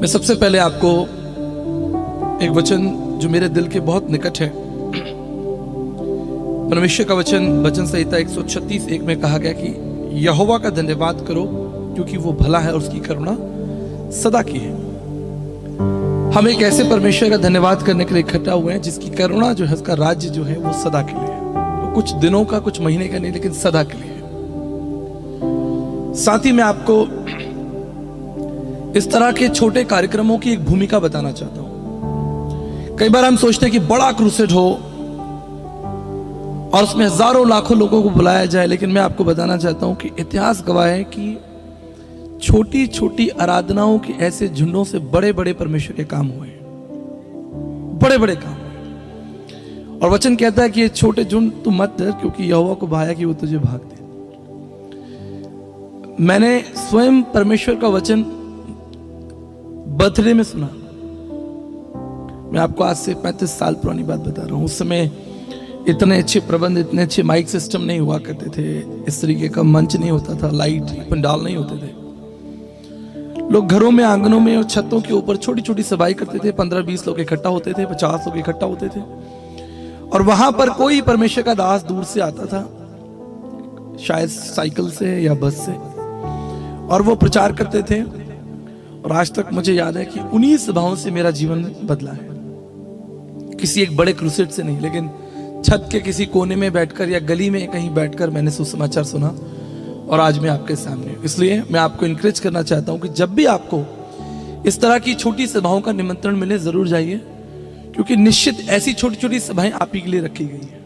मैं सबसे पहले आपको एक वचन जो मेरे दिल के बहुत निकट है, परमेश्वर का वचन, वचन संहिता 136:1 में कहा गया कि यहोवा का धन्यवाद करो क्योंकि वो भला है और उसकी करुणा सदा की है। हम एक ऐसे परमेश्वर का धन्यवाद करने के लिए इकट्ठा हुए हैं जिसकी करुणा जो है, उसका राज्य जो है वो सदा के लिए है। तो कुछ दिनों का, कुछ महीने का नहीं, लेकिन सदा के लिए है। साथ ही मैं आपको इस तरह के छोटे कार्यक्रमों की एक भूमिका बताना चाहता हूं। कई बार हम सोचते हैं कि बड़ा क्रूसेड हो और उसमें हजारों लाखों लोगों को बुलाया जाए, लेकिन मैं आपको बताना चाहता हूं कि इतिहास गवाह है कि छोटी छोटी आराधनाओं के ऐसे झुंडों से बड़े बड़े परमेश्वर के काम हुए, बड़े बड़े काम हुए। और वचन कहता है कि ये छोटे झुंड तू मत डर, क्योंकि यहोवा को भाया कि वो तुझे भाग दे। मैंने स्वयं परमेश्वर का वचन बर्थडे में सुना। मैं आपको आज से 35 साल पुरानी बात बता रहा हूं। उस समय इतने अच्छे प्रबंध, इतने अच्छे माइक सिस्टम नहीं हुआ करते थे, इस तरीके का मंच नहीं होता था, लाइट पंडाल नहीं होते थे। लोग घरों में, आंगनों में और छतों के ऊपर छोटी छोटी सभाएं करते थे। 15-20 लोग इकट्ठा होते थे, 50 लोग इकट्ठा होते थे, और वहां पर कोई परमेश्वर का दास दूर से आता था, शायद साइकिल से या बस से, और वो प्रचार करते थे। और आज तक मुझे याद है कि उन्हीं सभाओं से मेरा जीवन बदला है। किसी एक बड़े क्रूसेड से नहीं, लेकिन छत के किसी कोने में बैठकर या गली में कहीं बैठकर मैंने सुसमाचार सुना, और आज मैं आपके सामने। इसलिए मैं आपको इंकरेज करना चाहता हूं कि जब भी आपको इस तरह की छोटी सभाओं का निमंत्रण मिले, जरूर जाइए, क्योंकि निश्चित ऐसी छोटी छोटी सभाएं आप ही के लिए रखी गई है।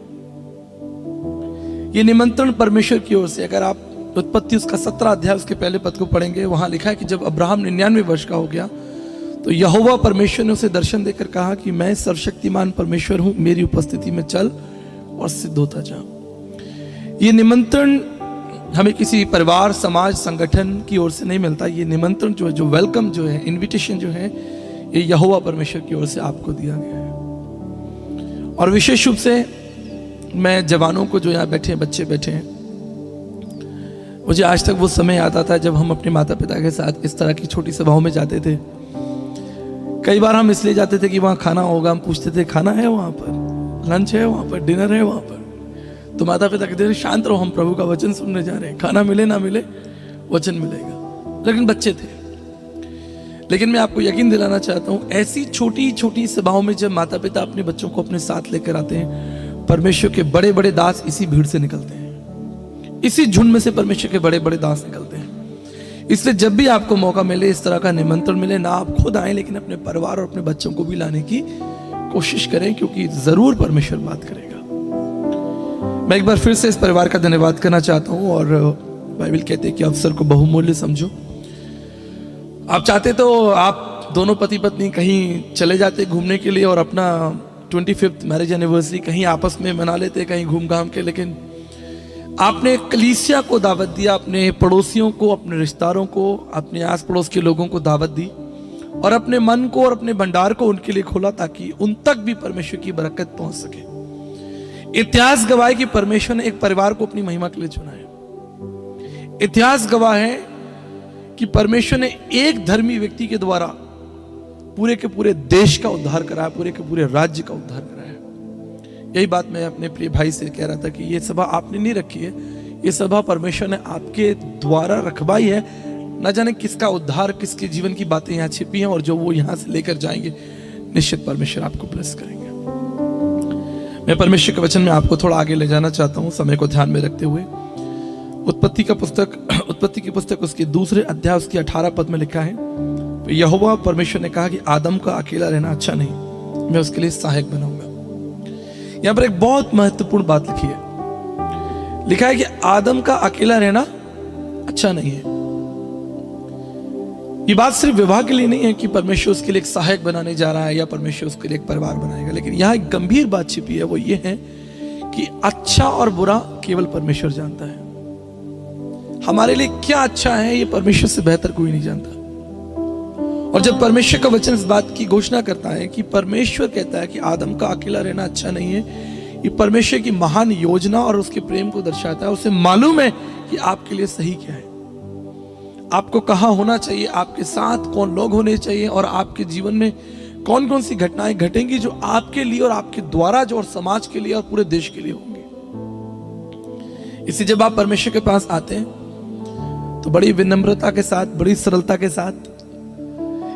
ये निमंत्रण परमेश्वर की ओर से। अगर आप उत्पत्ति उसका 17 अध्याय उसके पहले पद को पढ़ेंगे, वहां लिखा है कि जब अब्राहम 99 वर्ष का हो गया तो यहोवा परमेश्वर ने उसे दर्शन देकर कहा कि मैं सर्वशक्तिमान परमेश्वर हूं, मेरी उपस्थिति में चल और सिद्ध होता जा। ये निमंत्रण हमें किसी परिवार, समाज, संगठन की ओर से नहीं मिलता। ये निमंत्रण जो है, जो वेलकम जो है, इनविटेशन जो है, ये यहोवा परमेश्वर की ओर से आपको दिया गया है। और विशेष रूप से मैं जवानों को, जो यहाँ बैठे हैं, बच्चे बैठे हैं, मुझे आज तक वो समय याद आता है जब हम अपने माता पिता के साथ इस तरह की छोटी सभाओं में जाते थे। कई बार हम इसलिए जाते थे कि वहाँ खाना होगा, हम पूछते थे खाना है वहाँ पर, लंच है वहाँ पर, डिनर है वहाँ पर। तो माता पिता कहते थे शांत रहो, हम प्रभु का वचन सुनने जा रहे हैं, खाना मिले ना मिले वचन मिलेगा। लेकिन बच्चे थे। लेकिन मैं आपको यकीन दिलाना चाहता हूँ, ऐसी छोटी छोटी सभाओं में जब माता पिता अपने बच्चों को अपने साथ लेकर आते हैं, परमेश्वर के बड़े बड़े दास इसी भीड़ से निकलते हैं, इसी झुंड में से परमेश्वर के बड़े बड़े दास निकलते हैं। इसलिए जब भी आपको मौका मिले, इस तरह का निमंत्रण मिले, ना आप खुद आए, लेकिन अपने परिवार और अपने बच्चों को भी लाने की कोशिश करें, क्योंकि जरूर परमेश्वर बात करेगा। मैं एक बार फिर से इस परिवार का धन्यवाद करना चाहता हूं। और बाइबल कहते हैं कि अवसर को बहुमूल्य समझो। आप चाहते तो आप दोनों पति पत्नी कहीं चले जाते घूमने के लिए और अपना 25th मैरिज एनिवर्सरी कहीं आपस में मना लेते, कहीं घूम घाम के, लेकिन आपने कलीसिया को दावत दिया, अपने पड़ोसियों को, अपने रिश्तेदारों को, अपने आस पड़ोस के लोगों को दावत दी, और अपने मन को और अपने भंडार को उनके लिए खोला, ताकि उन तक भी परमेश्वर की बरकत पहुंच सके। इतिहास गवाह है कि परमेश्वर ने एक परिवार को अपनी महिमा के लिए चुना है। इतिहास गवाह है कि परमेश्वर ने एक धर्मी व्यक्ति के द्वारा पूरे के पूरे देश का उद्धार कराया, पूरे के पूरे राज्य का उद्धार कराया। यही बात मैं अपने प्रिय भाई से कह रहा था कि ये सभा आपने नहीं रखी है, ये सभा परमेश्वर ने आपके द्वारा रखवाई है। न जाने किसका उद्धार, किसके जीवन की बातें यहाँ छिपी हैं, और जो वो यहाँ से लेकर जाएंगे, निश्चित परमेश्वर आपको ब्लेस करेंगे। मैं परमेश्वर के वचन में आपको थोड़ा आगे ले जाना चाहता हूँ, समय को ध्यान में रखते हुए। उत्पत्ति की पुस्तक उसके 2 अध्याय उसकी 18 पद में लिखा है, तो यहोवा परमेश्वर ने कहा कि आदम का अकेला रहना अच्छा नहीं, मैं उसके लिए सहायक बनाऊंगा। यहां पर एक बहुत महत्वपूर्ण बात लिखी है। लिखा है कि आदम का अकेला रहना अच्छा नहीं है। ये बात सिर्फ विवाह के लिए नहीं है कि परमेश्वर उसके लिए एक सहायक बनाने जा रहा है या परमेश्वर उसके लिए एक परिवार बनाएगा, लेकिन यहां एक गंभीर बात छिपी है। वो ये है कि अच्छा और बुरा केवल परमेश्वर जानता है। हमारे लिए क्या अच्छा है, ये परमेश्वर से बेहतर कोई नहीं जानता। और जब परमेश्वर का वचन इस बात की घोषणा करता है कि परमेश्वर कहता है कि आदम का अकेला रहना अच्छा नहीं है, ये परमेश्वर की महान योजना और उसके प्रेम को दर्शाता है। उसे मालूम है कि आपके लिए सही क्या है। आपको कहाँ होना चाहिए, आपके साथ कौन लोग होने चाहिए, और आपके जीवन में कौन कौन सी घटनाएं घटेंगी जो आपके लिए और आपके द्वारा जो और समाज के लिए और पूरे देश के लिए होंगी। इसलिए जब आप परमेश्वर के पास आते हैं तो बड़ी विनम्रता के साथ, बड़ी सरलता के साथ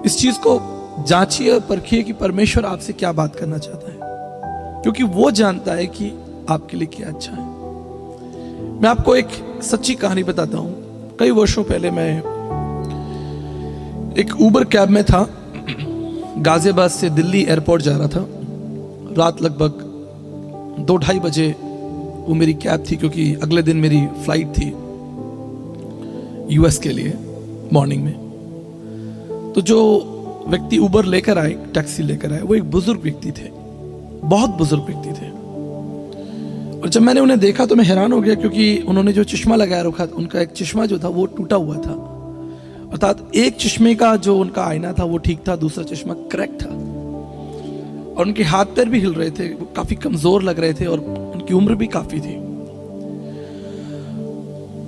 इस चीज को जांचिए और परखिए कि परमेश्वर आपसे क्या बात करना चाहता है, क्योंकि वो जानता है कि आपके लिए क्या अच्छा है। मैं आपको एक सच्ची कहानी बताता हूं। कई वर्षों पहले मैं एक उबर कैब में था, गाजियाबाद से दिल्ली एयरपोर्ट जा रहा था। रात लगभग 2-2:30 बजे वो मेरी कैब थी, क्योंकि अगले दिन मेरी फ्लाइट थी यूएस के लिए मॉर्निंग में। तो जो व्यक्ति उबर लेकर आए, टैक्सी लेकर आए, वो एक बुजुर्ग व्यक्ति थे, बहुत बुजुर्ग व्यक्ति थे। और जब मैंने उन्हें देखा तो मैं हैरान हो गया, क्योंकि उन्होंने जो चश्मा लगाया रखा था, उनका एक चश्मा जो था वो टूटा हुआ था। अर्थात एक चश्मे का जो उनका आईना था वो ठीक था, दूसरा चश्मा क्रैक था। और उनके हाथ पैर भी हिल रहे थे, वो काफी कमजोर लग रहे थे और उनकी उम्र भी काफी थी।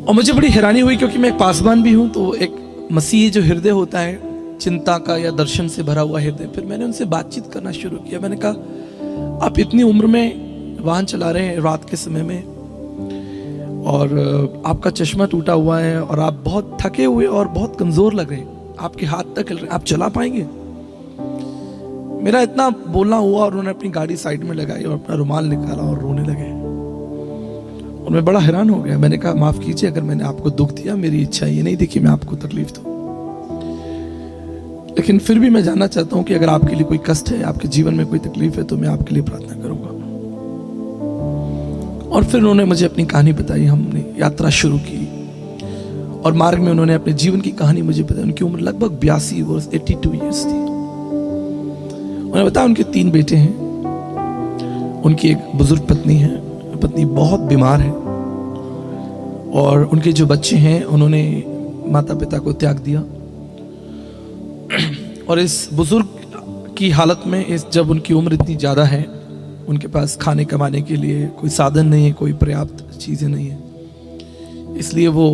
और मुझे बड़ी हैरानी हुई, क्योंकि मैं एक पासवान भी हूं, तो एक मसीही जो हृदय होता है, चिंता का या दर्शन से भरा हुआ हृदय। फिर मैंने उनसे बातचीत करना शुरू किया। मैंने कहा, आप इतनी उम्र में वाहन चला रहे हैं रात के समय में, और आपका चश्मा टूटा हुआ है, और आप बहुत थके हुए और बहुत कमजोर लग रहे हैं, आपके हाथ तक हिल रहे हैं, आप चला पाएंगे? मेरा इतना बोलना हुआ और उन्होंने अपनी गाड़ी साइड में लगाई और अपना रुमाल निकाला और रोने लगे। और मैं बड़ा हैरान हो गया। मैंने कहा, माफ कीजिए अगर मैंने आपको दुख दिया, मेरी इच्छा ये नहीं थी कि मैं आपको तकलीफ दूं, लेकिन फिर भी मैं जानना चाहता हूं कि अगर आपके लिए कोई कष्ट है, आपके जीवन में कोई तकलीफ है, तो मैं आपके लिए प्रार्थना करूंगा। और फिर उन्होंने मुझे अपनी कहानी बताई, हमने यात्रा शुरू की, और मार्ग में उन्होंने अपने जीवन की कहानी मुझे बताई। उनकी उम्र लगभग 82 वर्ष 82 ईयर्स थी। उन्होंने बताया उनके 3 बेटे हैं, उनकी एक बुजुर्ग पत्नी है, पत्नी बहुत बीमार है, और उनके जो बच्चे हैं उन्होंने माता पिता को त्याग दिया। और इस बुजुर्ग की हालत में, जब उनकी उम्र इतनी ज़्यादा है, उनके पास खाने कमाने के लिए कोई साधन नहीं है, कोई पर्याप्त चीज़ें नहीं है, इसलिए वो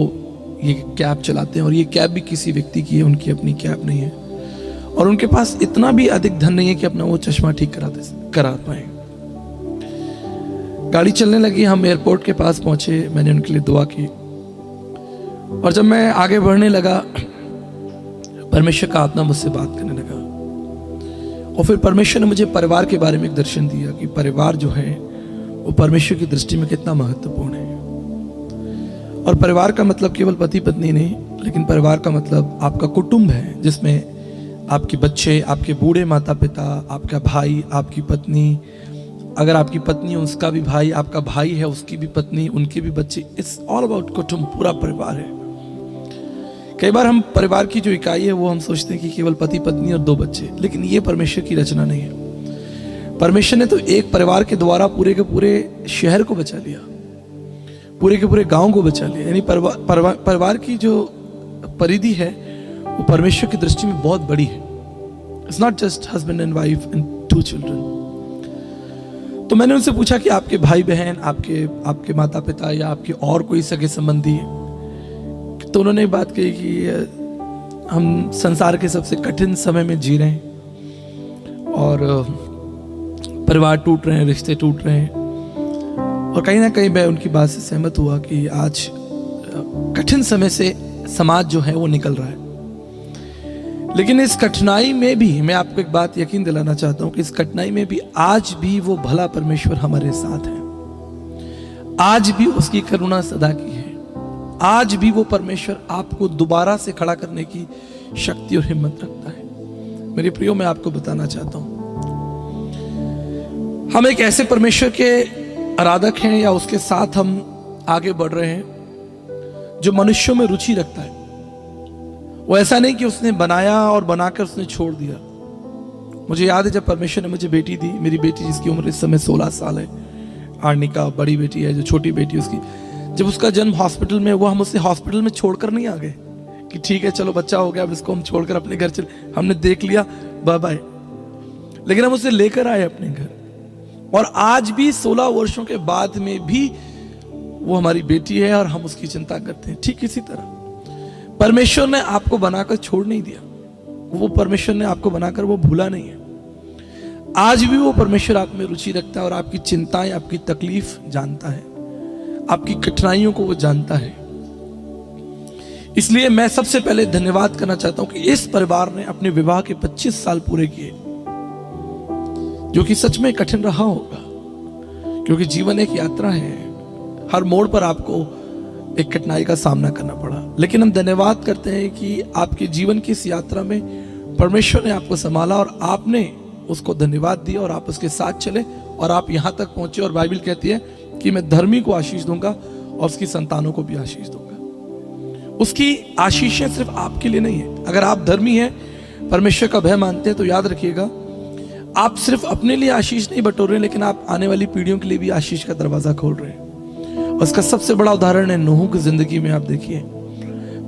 ये कैब चलाते हैं। और ये कैब भी किसी व्यक्ति की है, उनकी अपनी कैब नहीं है। और उनके पास इतना भी अधिक धन नहीं है कि अपना वो चश्मा ठीक करा पाए। गाड़ी चलने लगी, हम एयरपोर्ट के पास पहुंचे, मैंने उनके लिए दुआ की। और जब मैं आगे बढ़ने लगा, परमेश्वर का आत्मा मुझसे बात करने लगा। और फिर परमेश्वर ने मुझे परिवार के बारे में एक दर्शन दिया कि परिवार जो है वो परमेश्वर की दृष्टि में कितना महत्वपूर्ण है। और परिवार का मतलब केवल पति पत्नी नहीं, लेकिन परिवार का मतलब आपका कुटुंब है, जिसमें आपके बच्चे, आपके बूढ़े माता पिता, आपका भाई, आपकी पत्नी, अगर आपकी पत्नी है उसका भी भाई, आपका भाई है उसकी भी पत्नी, उनके भी बच्चे। इट्स ऑल अबाउट कुटुंब, पूरा परिवार है। कई बार हम परिवार की जो इकाई है वो हम सोचते हैं कि केवल पति पत्नी और 2 बच्चे, लेकिन ये परमेश्वर की रचना नहीं है। परमेश्वर ने तो एक परिवार के द्वारा पूरे के पूरे शहर को बचा लिया, पूरे के पूरे गांव को बचा लिया। यानी परिवार की जो परिधि है वो परमेश्वर की दृष्टि में बहुत बड़ी है। It's not just husband and wife and 2 children. तो मैंने उनसे पूछा कि आपके भाई बहन, आपके माता पिता या आपके और कोई सगे संबंधी, तो उन्होंने बात कही कि हम संसार के सबसे कठिन समय में जी रहे हैं, और परिवार टूट रहे हैं, रिश्ते टूट रहे हैं। और कहीं ना कहीं मैं उनकी बात से सहमत हुआ कि आज कठिन समय से समाज जो है वो निकल रहा है। लेकिन इस कठिनाई में भी मैं आपको एक बात यकीन दिलाना चाहता हूं कि इस कठिनाई में भी आज भी वो भला परमेश्वर हमारे साथ है। आज भी उसकी करुणा सदा की है। आज भी वो परमेश्वर आपको दोबारा से खड़ा करने की शक्ति और हिम्मत रखता है। मेरे प्रियो, मैं आपको बताना चाहता हूं, हम एक ऐसे परमेश्वर के आराधक हैं, या उसके साथ हम आगे बढ़ रहे हैं जो मनुष्यों में रुचि रखता है। वो ऐसा नहीं कि उसने बनाया और बनाकर उसने छोड़ दिया। मुझे याद है जब परमेश्वर ने मुझे बेटी दी, मेरी बेटी जिसकी उम्र इस समय 16 साल है, आर्निका बड़ी बेटी है, जो छोटी बेटी उसकी, जब उसका जन्म हॉस्पिटल में हुआ, हम उसे हॉस्पिटल में छोड़कर नहीं आ गए कि ठीक है चलो बच्चा हो गया, अब इसको हम छोड़कर अपने घर चले, हमने देख लिया बाय बाय। लेकिन हम उसे लेकर आए अपने घर, और आज भी 16 वर्षों के बाद में भी वो हमारी बेटी है और हम उसकी चिंता करते हैं। ठीक इसी तरह परमेश्वर ने आपको बनाकर छोड़ नहीं दिया, वो परमेश्वर ने आपको बनाकर वो भूला नहीं है। आज भी वो परमेश्वर आप में रुचि रखता है और आपकी चिंताएं, आपकी तकलीफ जानता है, आपकी कठिनाइयों को वो जानता है। इसलिए मैं सबसे पहले धन्यवाद करना चाहता हूं कि इस परिवार ने अपने विवाह के 25 साल पूरे किए, जो कि सच में कठिन रहा होगा, क्योंकि जीवन एक यात्रा है। हर मोड़ पर आपको एक कठिनाई का सामना करना पड़ा, लेकिन हम धन्यवाद करते हैं कि आपके जीवन की इस यात्रा में परमेश्वर ने आपको संभाला और आपने उसको धन्यवाद दिया और आप उसके साथ चले और आप यहां तक पहुंचे। और बाइबल कहती है कि मैं धर्मी को आशीष दूंगा और उसकी संतानों को भी आशीष दूंगा। उसकी आशीषें सिर्फ आपके लिए नहीं है। अगर आप धर्मी हैं, परमेश्वर का भय मानते हैं, तो याद रखिएगा, आप सिर्फ अपने लिए आशीष नहीं बटोर रहे, लेकिन आप आने वाली पीढ़ियों के लिए भी आशीष का दरवाजा खोल रहे हैं। उसका सबसे बड़ा उदाहरण है नूह की जिंदगी में। आप देखिए,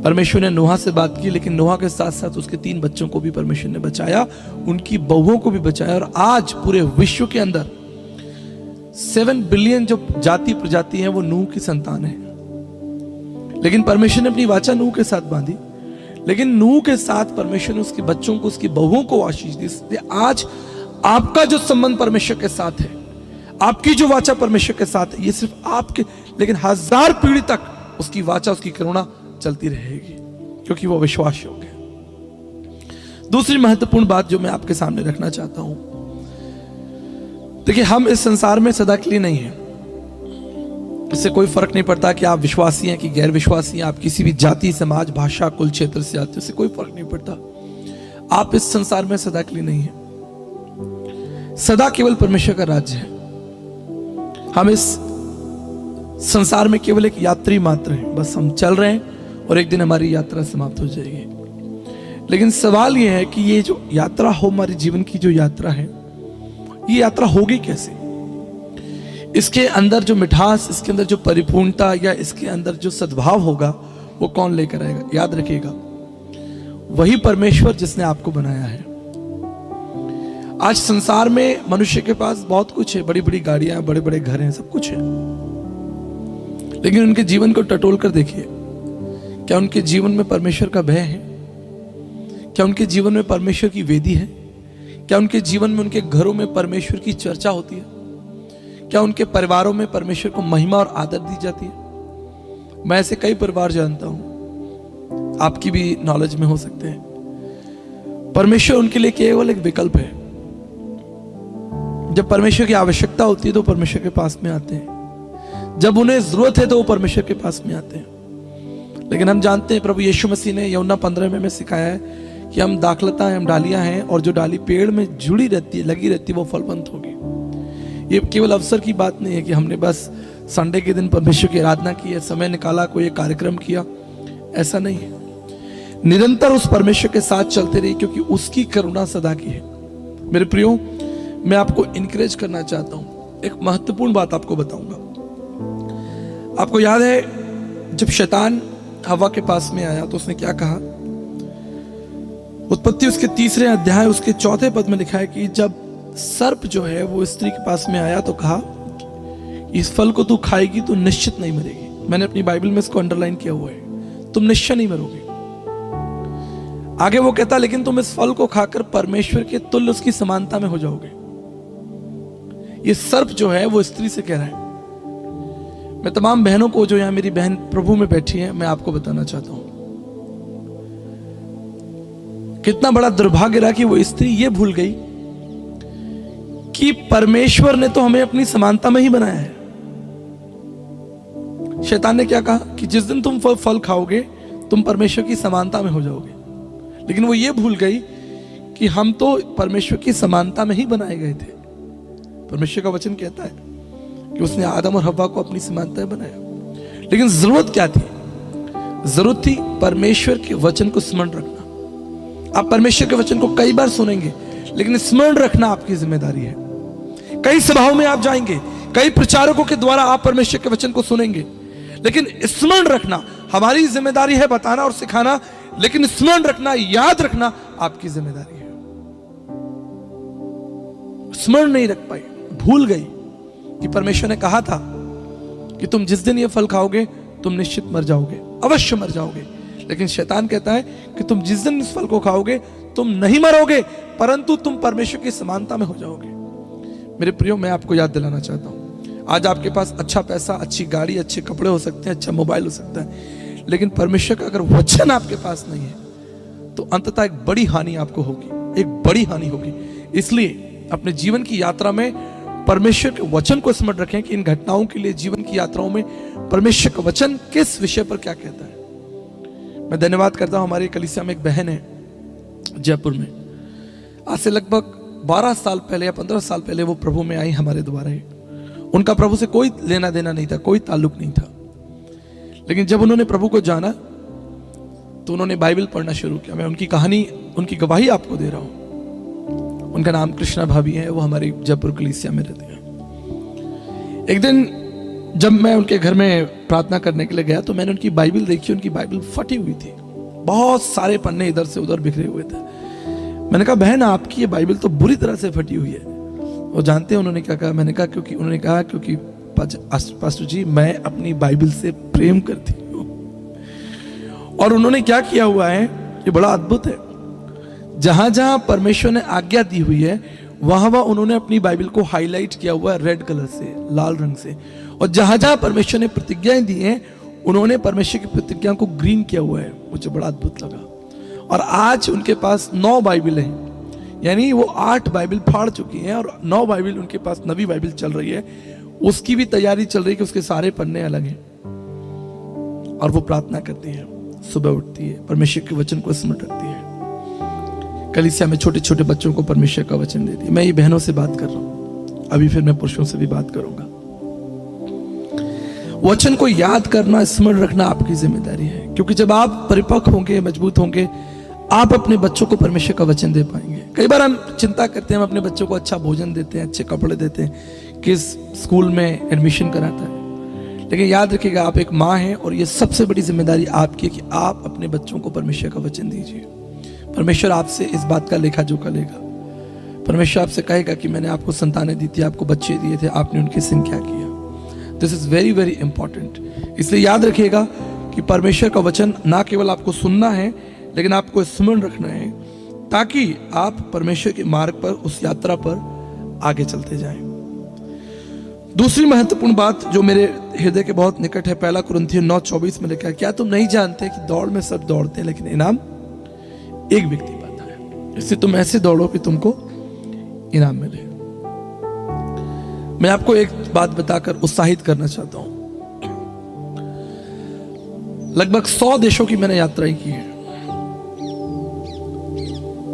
परमेश्वर ने नूह से बात की, लेकिन नूह के साथ साथ उसके 3 बच्चों को भी परमेश्वर ने बचाया, उनकी बहुओं को भी बचाया। और आज पूरे विश्व के अंदर 7 बिलियन जो जाति प्रजाति है वो नूह की संतान है। लेकिन परमेश्वर ने अपनी वाचा नूह के साथ बांधी, लेकिन नूह के साथ परमेश्वर ने उसके बच्चों को, उसकी बहुओं को आशीष दी। इसलिए आज आपका जो संबंध परमेश्वर के साथ है, आपकी जो वाचा परमेश्वर के साथ है, ये सिर्फ आपके, लेकिन 1000 पीढ़ी तक उसकी वाचा, उसकी करुणा चलती रहेगी, क्योंकि वो विश्वास योग्य है। दूसरी महत्वपूर्ण बात जो मैं आपके सामने रखना चाहता हूं, देखिए, हम इस संसार में सदा के लिए नहीं है। इससे कोई फर्क नहीं पड़ता कि आप विश्वासी हैं कि गैर विश्वासी हैं, आप किसी भी जाति, समाज, भाषा, कुल, क्षेत्र से आते हो, इससे कोई फर्क नहीं पड़ता। आप इस संसार में सदा के लिए नहीं है। सदा केवल परमेश्वर का राज्य है। हम इस संसार में केवल एक यात्री मात्र हैं, बस हम चल रहे हैं और एक दिन हमारी यात्रा समाप्त हो जाएगी। लेकिन सवाल यह है कि ये जो यात्रा हो, हमारे जीवन की जो यात्रा है, ये यात्रा होगी कैसे? इसके अंदर जो मिठास, इसके अंदर जो परिपूर्णता, या इसके अंदर जो सद्भाव होगा, वो कौन लेकर आएगा? याद रखिएगा, वही परमेश्वर जिसने आपको बनाया है। आज संसार में मनुष्य के पास बहुत कुछ है, बड़ी बड़ी गाड़ियां हैं, बड़े बड़े घर हैं, सब कुछ है, लेकिन उनके जीवन को टटोल कर देखिए, क्या उनके जीवन में परमेश्वर का भय है? क्या उनके जीवन में परमेश्वर की वेदी है? क्या उनके जीवन में, उनके घरों में परमेश्वर की चर्चा होती है? क्या उनके परिवारों में परमेश्वर को महिमा और आदर दी जाती है? मैं ऐसे कई परिवार जानता हूं, आपकी भी नॉलेज में हो सकते हैं। परमेश्वर उनके लिए केवल एक विकल्प है। जब परमेश्वर की आवश्यकता होती है तो परमेश्वर के पास में आते हैं, जब उन्हें जरूरत है तो वो परमेश्वर के पास में आते हैं। लेकिन हम जानते हैं, प्रभु यीशु मसीह ने यूहन्ना 15 में सिखाया है कि हम दाखलता हैं, हम डालियां हैं, और जो डाली पेड़ में जुड़ी रहती है, लगी रहती है, वो फलवंत होगी। ये केवल अवसर की बात नहीं है कि हमने बस संडे के दिन परमेश्वर की आराधना की है, समय निकाला, कोई एक कार्यक्रम किया, ऐसा नहीं है। निरंतर उस परमेश्वर के साथ चलते रहिए, क्योंकि उसकी करुणा सदा की है। मेरे प्रियो, मैं आपको इनकरेज करना चाहता हूं। एक महत्वपूर्ण बात आपको बताऊंगा। आपको याद है जब शैतान हवा के पास में आया तो उसने क्या कहा? उत्पत्ति उसके 3 अध्याय उसके 4 पद में लिखा है कि जब सर्प जो है वो स्त्री के पास में आया तो कहा, इस फल को तू खाएगी तो निश्चित नहीं मरेगी। मैंने अपनी बाइबल में इसको अंडरलाइन किया हुआ है, तुम निश्चय नहीं मरोगे। आगे वो कहता, लेकिन तुम इस फल को खाकर परमेश्वर के तुल्य, उसकी समानता में हो जाओगे। ये सर्प जो है वो स्त्री से कह रहा है। मैं तमाम बहनों को, जो यहां मेरी बहन प्रभु में बैठी है, मैं आपको बताना चाहता हूं, कितना बड़ा दुर्भाग्य रहा कि वो स्त्री ये भूल गई कि परमेश्वर ने तो हमें अपनी समानता में ही बनाया है। शैतान ने क्या कहा कि जिस दिन तुम फल खाओगे तुम परमेश्वर की समानता में हो जाओगे। लेकिन वो ये भूल गई कि हम तो परमेश्वर की समानता में ही बनाए गए थे। परमेश्वर का वचन कहता है कि उसने आदम और हव्वा को अपनी समानता में बनाया। लेकिन जरूरत क्या थी? जरूरत थी परमेश्वर के वचन को स्मरण रखना। आप परमेश्वर के वचन को कई बार सुनेंगे, लेकिन स्मरण रखना आपकी जिम्मेदारी है। कई सभाओं में आप जाएंगे, कई प्रचारकों के द्वारा आप परमेश्वर के वचन को सुनेंगे, लेकिन स्मरण रखना हमारी जिम्मेदारी है, बताना और सिखाना, लेकिन स्मरण रखना, याद रखना आपकी जिम्मेदारी है। स्मरण नहीं रख पाई, भूल गई कि परमेश्वर ने कहा था कि तुम जिस दिन ये फल खाओगे तुम निश्चित मर जाओगे, अवश्य मर जाओगे। लेकिन शैतान कहता है कि तुम जिस दिन इस फल को खाओगे तुम नहीं मरोगे, परंतु तुम परमेश्वर की समानता में हो जाओगे। मेरे प्रियो, मैं आपको याद दिलाना चाहता हूं, आज आपके पास अच्छा पैसा, अच्छी गाड़ी, अच्छे कपड़े हो सकते हैं, अच्छा मोबाइल हो सकता है, लेकिन परमेश्वर का अगर वचन आपके पास नहीं है तो अंततः एक बड़ी हानि आपको होगी, एक बड़ी हानि होगी। इसलिए अपने जीवन की यात्रा में परमेश्वर के वचन को स्मरण रखें कि इन घटनाओं के लिए जीवन की यात्राओं में परमेश्वर का वचन किस विषय पर क्या कहता है। मैं धन्यवाद करता हूं, हमारी कलीसिया में एक बहन है जयपुर में, आज से लगभग 12 साल पहले या 15 साल पहले वो प्रभु में आई हमारे द्वारा ही। उनका प्रभु से कोई लेना देना नहीं था, कोई ताल्लुक नहीं था, लेकिन जब उन्होंने प्रभु को जाना तो उन्होंने बाइबल पढ़ना शुरू किया। मैं उनकी कहानी, उनकी गवाही आपको दे रहा हूं। उनका नाम कृष्णा भाभी है, वो हमारी जयपुर कलीसिया में रहती है। एक दिन जब मैं उनके घर में प्रार्थना करने के लिए गया तो मैंने उनकी बाइबल देखी, उनकी बाइबल फटी हुई थी, बहुत सारे पन्ने इधर से उधर बिखरे हुए थे। मैंने कहा, बहन आपकी ये बाइबल तो बुरी तरह से फटी हुई है। वो जानते हैं उन्होंने क्या कहा? मैंने कहा क्योंकि पास्टर जी मैं अपनी बाइबल से प्रेम करती हूँ। और उन्होंने क्या किया हुआ है, ये बड़ा अद्भुत है, जहां जहां परमेश्वर ने आज्ञा दी हुई है वहां वहां उन्होंने अपनी बाइबल को हाईलाइट किया हुआ है रेड कलर से, लाल रंग से, और जहां जहां परमेश्वर ने प्रतिज्ञाएं दी हैं उन्होंने परमेश्वर की प्रतिज्ञा को ग्रीन किया हुआ है। मुझे बड़ा अद्भुत लगा। और आज उनके पास 9 बाइबल हैं, यानी वो 8 बाइबल फाड़ चुकी हैं और 9 बाइबल उनके पास, नवी बाइबल चल रही है, उसकी भी तैयारी चल रही है कि उसके सारे पन्ने अलग हैं। और वो प्रार्थना करती है, सुबह उठती है, परमेश्वर के वचन को स्मरण रखती है, कलीसिया में छोटे छोटे बच्चों को परमेश्वर का वचन देती है। मैं ये बहनों से बात कर रहा हूं, अभी फिर मैं पुरुषों से भी बात करूंगा। वचन को याद करना, स्मरण रखना आपकी जिम्मेदारी है, क्योंकि जब आप परिपक्व होंगे, मजबूत होंगे, आप अपने बच्चों को परमेश्वर का वचन दे पाएंगे। कई बार हम चिंता करते हैं, हम अपने बच्चों को अच्छा भोजन देते हैं, अच्छे कपड़े देते हैं, किस स्कूल में एडमिशन कराता है, लेकिन याद रखिएगा आप एक माँ हैं और ये सबसे बड़ी जिम्मेदारी आपकी है कि आप अपने बच्चों को परमेश्वर का वचन दीजिए। परमेश्वर आपसे इस बात का लेखा जोखा लेगा। परमेश्वर आपसे कहेगा कि मैंने आपको संतानें दी थी, आपको बच्चे दिए थे, आपने उनके संग क्या किया। This is very very important. इसलिए याद रखिएगा कि परमेश्वर का वचन ना केवल आपको सुनना है, लेकिन आपको स्मरण रखना है, ताकि आप परमेश्वर के मार्ग पर, उस यात्रा पर आगे चलते जाएं। दूसरी महत्वपूर्ण बात जो मेरे हृदय के बहुत निकट है, 1 कुरिन्थियों 9:24 में लिखा है, क्या तुम नहीं जानते कि दौड़ में सब दौड़ते हैं लेकिन इनाम एक व्यक्ति पाता है। इससे तुम ऐसे दौड़ो कि तुमको इनाम मिले। मैं आपको एक बात बताकर उत्साहित करना चाहता हूं। लगभग 100 देशों की मैंने यात्राएं की है,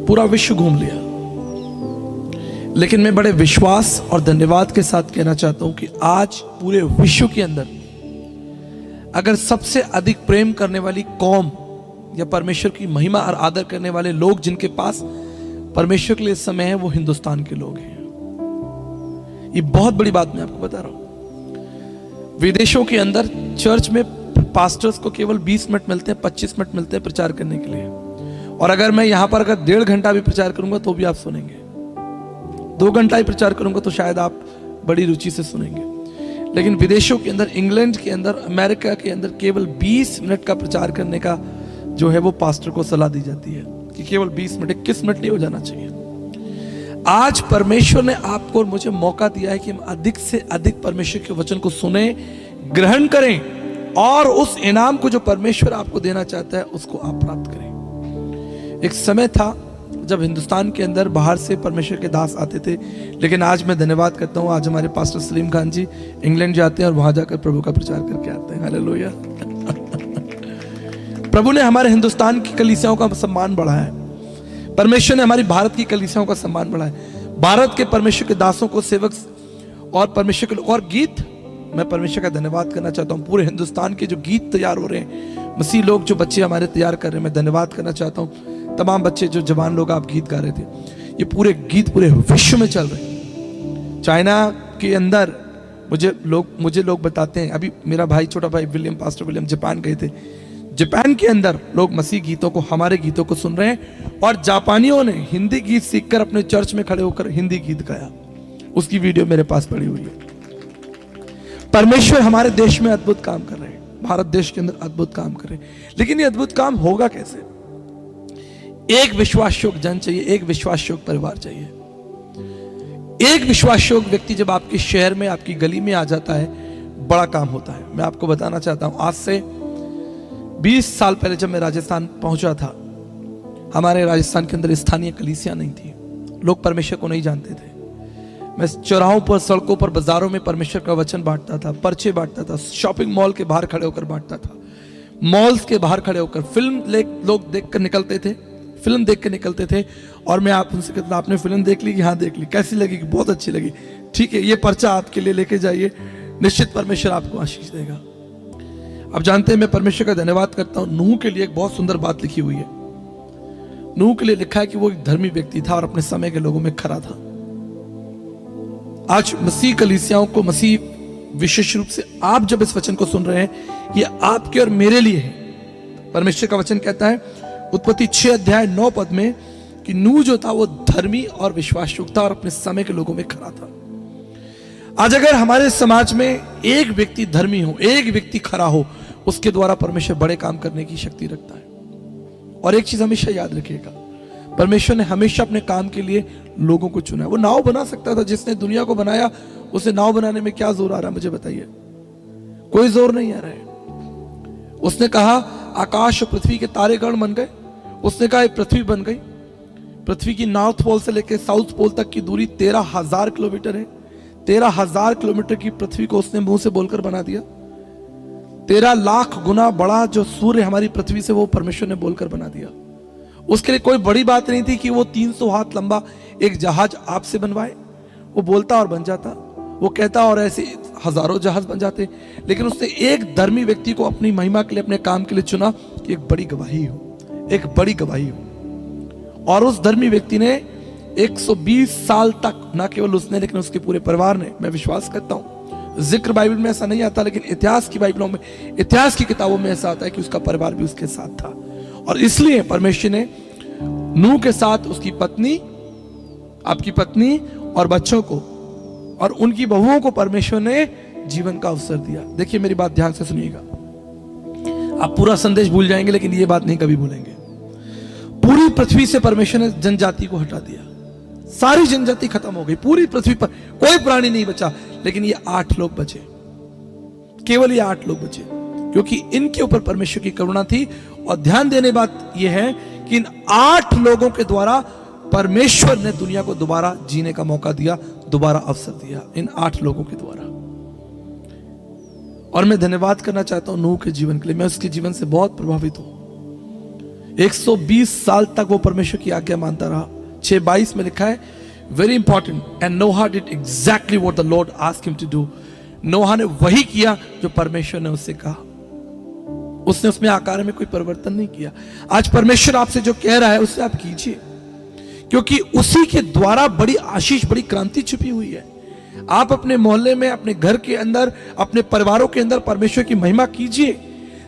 पूरा विश्व घूम लिया, लेकिन मैं बड़े विश्वास और धन्यवाद के साथ कहना चाहता हूं कि आज पूरे विश्व के अंदर अगर सबसे अधिक प्रेम करने वाली कौम या परमेश्वर की महिमा और आदर करने वाले लोग जिनके पास परमेश्वर के लिए समय है, वो हिंदुस्तान के लोग हैं। ये बहुत बड़ी बात मैं आपको बता रहा हूं। विदेशों के अंदर चर्च में पास्टर्स को केवल 20 मिनट मिलते हैं, 25 मिनट मिलते हैं प्रचार करने के लिए, और अगर मैं यहां पर अगर 1.5 घंटा भी प्रचार करूंगा तो भी आप सुनेंगे। 2 घंटा ही प्रचार करूंगा तो शायद आप बड़ी रुचि से सुनेंगे। लेकिन विदेशों के अंदर, इंग्लैंड के अंदर, अमेरिका के अंदर केवल 20 मिनट का प्रचार करने का जो है वो पास्टर को सलाह दी जाती है कि केवल 20 मिनट, 21 मिनट नहीं हो जाना चाहिए। आज परमेश्वर ने आपको और मुझे मौका दिया है कि हम अधिक से अधिक परमेश्वर के वचन को सुने, ग्रहण करें, और उस इनाम को जो परमेश्वर आपको देना चाहता है उसको आप प्राप्त करें। एक समय था जब हिंदुस्तान के अंदर बाहर से परमेश्वर के दास आते थे, लेकिन आज मैं धन्यवाद करता हूं, आज हमारे पास्टर सलीम खान जी इंग्लैंड जाते हैं और वहां जाकर प्रभु का प्रचार करके आते हैं। हालेलुया। प्रभु ने हमारे हिंदुस्तान की कलीसियाओं का सम्मान बढ़ाया है, परमेश्वर ने हमारी भारत की कलीसियाओं का सम्मान बढ़ाया है। भारत के परमेश्वर के दासों को, सेवक और परमेश्वर के और गीत, मैं परमेश्वर का धन्यवाद करना चाहता हूं। पूरे हिंदुस्तान के जो गीत तैयार हो रहे हैं, मसीह लोग जो बच्चे हमारे तैयार कर रहे हैं, मैं धन्यवाद करना चाहता हूं। तमाम बच्चे जो जवान लोग आप गीत गा रहे थे, ये पूरे गीत पूरे विश्व में चल रहे हैं। चाइना के अंदर मुझे लोग बताते हैं, अभी मेरा भाई, छोटा भाई विलियम, पास्टर विलियम जापान गए थे, जापान के अंदर लोग मसीह गीतों को, हमारे गीतों को सुन रहे हैं, और जापानियों ने हिंदी गीत सीखकर अपने चर्च में खड़े होकर हिंदी गीत गाया। उसकी वीडियो मेरे पास पड़ी हुई है। परमेश्वर हमारे देश में अद्भुत काम कर रहे हैं। भारत देश के अंदर अद्भुत काम करे। लेकिन ये अद्भुत काम होगा कैसे? एक विश्वास योग्य जन चाहिए, एक विश्वास योग्य परिवार चाहिए। एक विश्वास योग्य व्यक्ति जब आपके शहर में, आपकी गली में आ जाता है, बड़ा काम होता है। मैं आपको बताना चाहता हूं, आज से 20 साल पहले जब मैं राजस्थान पहुंचा था, हमारे राजस्थान के अंदर स्थानीय कलीसिया नहीं थी, लोग परमेश्वर को नहीं जानते थे। मैं चौराहों पर, सड़कों पर, बाजारों में परमेश्वर का वचन बांटता था, पर्चे बांटता था, शॉपिंग मॉल के बाहर खड़े होकर बांटता था, मॉल्स के बाहर खड़े होकर फिल्म लोग देख कर निकलते थे, फिल्म देख के निकलते थे, और मैं आप उनसे कहता, आपने फिल्म देख ली कि हाँ देख ली, कैसी लगी? कि बहुत अच्छी लगी, ठीक है, ये पर्चा आपके लिए लेके जाइए, निश्चित परमेश्वर आपको आशीष देगा। अब जानते हैं, मैं परमेश्वर का धन्यवाद करता हूं, नूह के लिए एक बहुत सुंदर बात लिखी हुई है। नूह के लिए लिखा है कि वो एक धर्मी व्यक्ति था और अपने समय के लोगों में खरा था। आज मसीह कलीसियाओं को, मसीह विशेष रूप से आप जब इस वचन को सुन रहे हैं, ये आपके और मेरे लिए है। परमेश्वर का वचन कहता है उत्पत्ति 6 अध्याय 9 पद में कि नूह जो था वो धर्मी और विश्वास योग्य था और अपने समय के लोगों में खरा था। आज अगर हमारे समाज में एक व्यक्ति धर्मी हो, एक व्यक्ति खरा हो, उसके द्वारा परमेश्वर बड़े काम करने की शक्ति रखता है। और एक चीज हमेशा याद रखिएगा, परमेश्वर ने हमेशा अपने काम के लिए लोगों को चुना है। वो नाव बना सकता था, जिसने दुनिया को बनाया उसे नाव बनाने में क्या जोर आ रहा है? मुझे बताइए, कोई जोर नहीं आ रहा है। उसने कहा आकाश और पृथ्वी के तारे गण बन गए, उसने कहा पृथ्वी बन गई। पृथ्वी की नॉर्थ पोल से लेकर साउथ पोल तक की दूरी 13,000 किलोमीटर है। 13,000 किलोमीटर की पृथ्वी को उसने मुंह से बोलकर बना दिया। 13 लाख गुना बड़ा जो सूर्य हमारी पृथ्वी से, वो परमेश्वर ने बोलकर बना दिया। उसके लिए कोई बड़ी बात नहीं थी कि वो 300 हाथ लंबा एक जहाज आपसे बनवाए। वो बोलता और बन जाता, वो कहता और ऐसे हजारों जहाज बन जाते। लेकिन उसने एक धर्मी व्यक्ति को अपनी महिमा के लिए, अपने काम के लिए चुना कि एक बड़ी गवाही हो, एक बड़ी गवाही हो। और उस धर्मी व्यक्ति ने 120 साल तक, ना केवल उसने लेकिन उसके पूरे परिवार ने, मैं विश्वास करता हूं, जिक्र बाइबल में ऐसा नहीं आता, लेकिन इतिहास की बाइबलों में, इतिहास की किताबों में ऐसा आता है कि उसका परिवार भी उसके साथ था। और इसलिए परमेश्वर ने नूह के साथ उसकी पत्नी, आपकी पत्नी और बच्चों को और उनकी बहुओं को परमेश्वर ने जीवन का अवसर दिया। देखिए मेरी बात ध्यान से सुनिएगा, आप पूरा संदेश भूल जाएंगे लेकिन ये बात नहीं कभी भूलेंगे। पूरी पृथ्वी से परमेश्वर ने जनजाति को हटा दिया, सारी जनजाति खत्म हो गई, पूरी पृथ्वी पर कोई प्राणी नहीं बचा, लेकिन ये 8 लोग बचे, केवल ये 8 लोग बचे, क्योंकि इनके ऊपर परमेश्वर की करुणा थी। और ध्यान देने बात यह है कि इन 8 लोगों के द्वारा परमेश्वर ने दुनिया को दोबारा जीने का मौका दिया, दोबारा अवसर दिया, इन 8 लोगों के द्वारा। और मैं धन्यवाद करना चाहता हूं नूह के जीवन के लिए। मैं उसके जीवन से बहुत प्रभावित हूं। 120 साल तक वो परमेश्वर की आज्ञा मानता रहा। 6:22 में लिखा है, very important, and Noah did exactly what the Lord asked him to do. Noah ने वही किया जो परमेश्वर ने उससे कहा। उसने उसमें आकार में कोई परिवर्तन नहीं किया। आज परमेश्वर आपसे जो कह रहा है उससे आप कीजिए, क्योंकि उसी के द्वारा बड़ी आशीष, बड़ी क्रांति छुपी हुई है। आप अपने मोहल्ले में, अपने घर के अंदर, अपने परिवारों के अंदर परमेश्वर की महिमा कीजिए।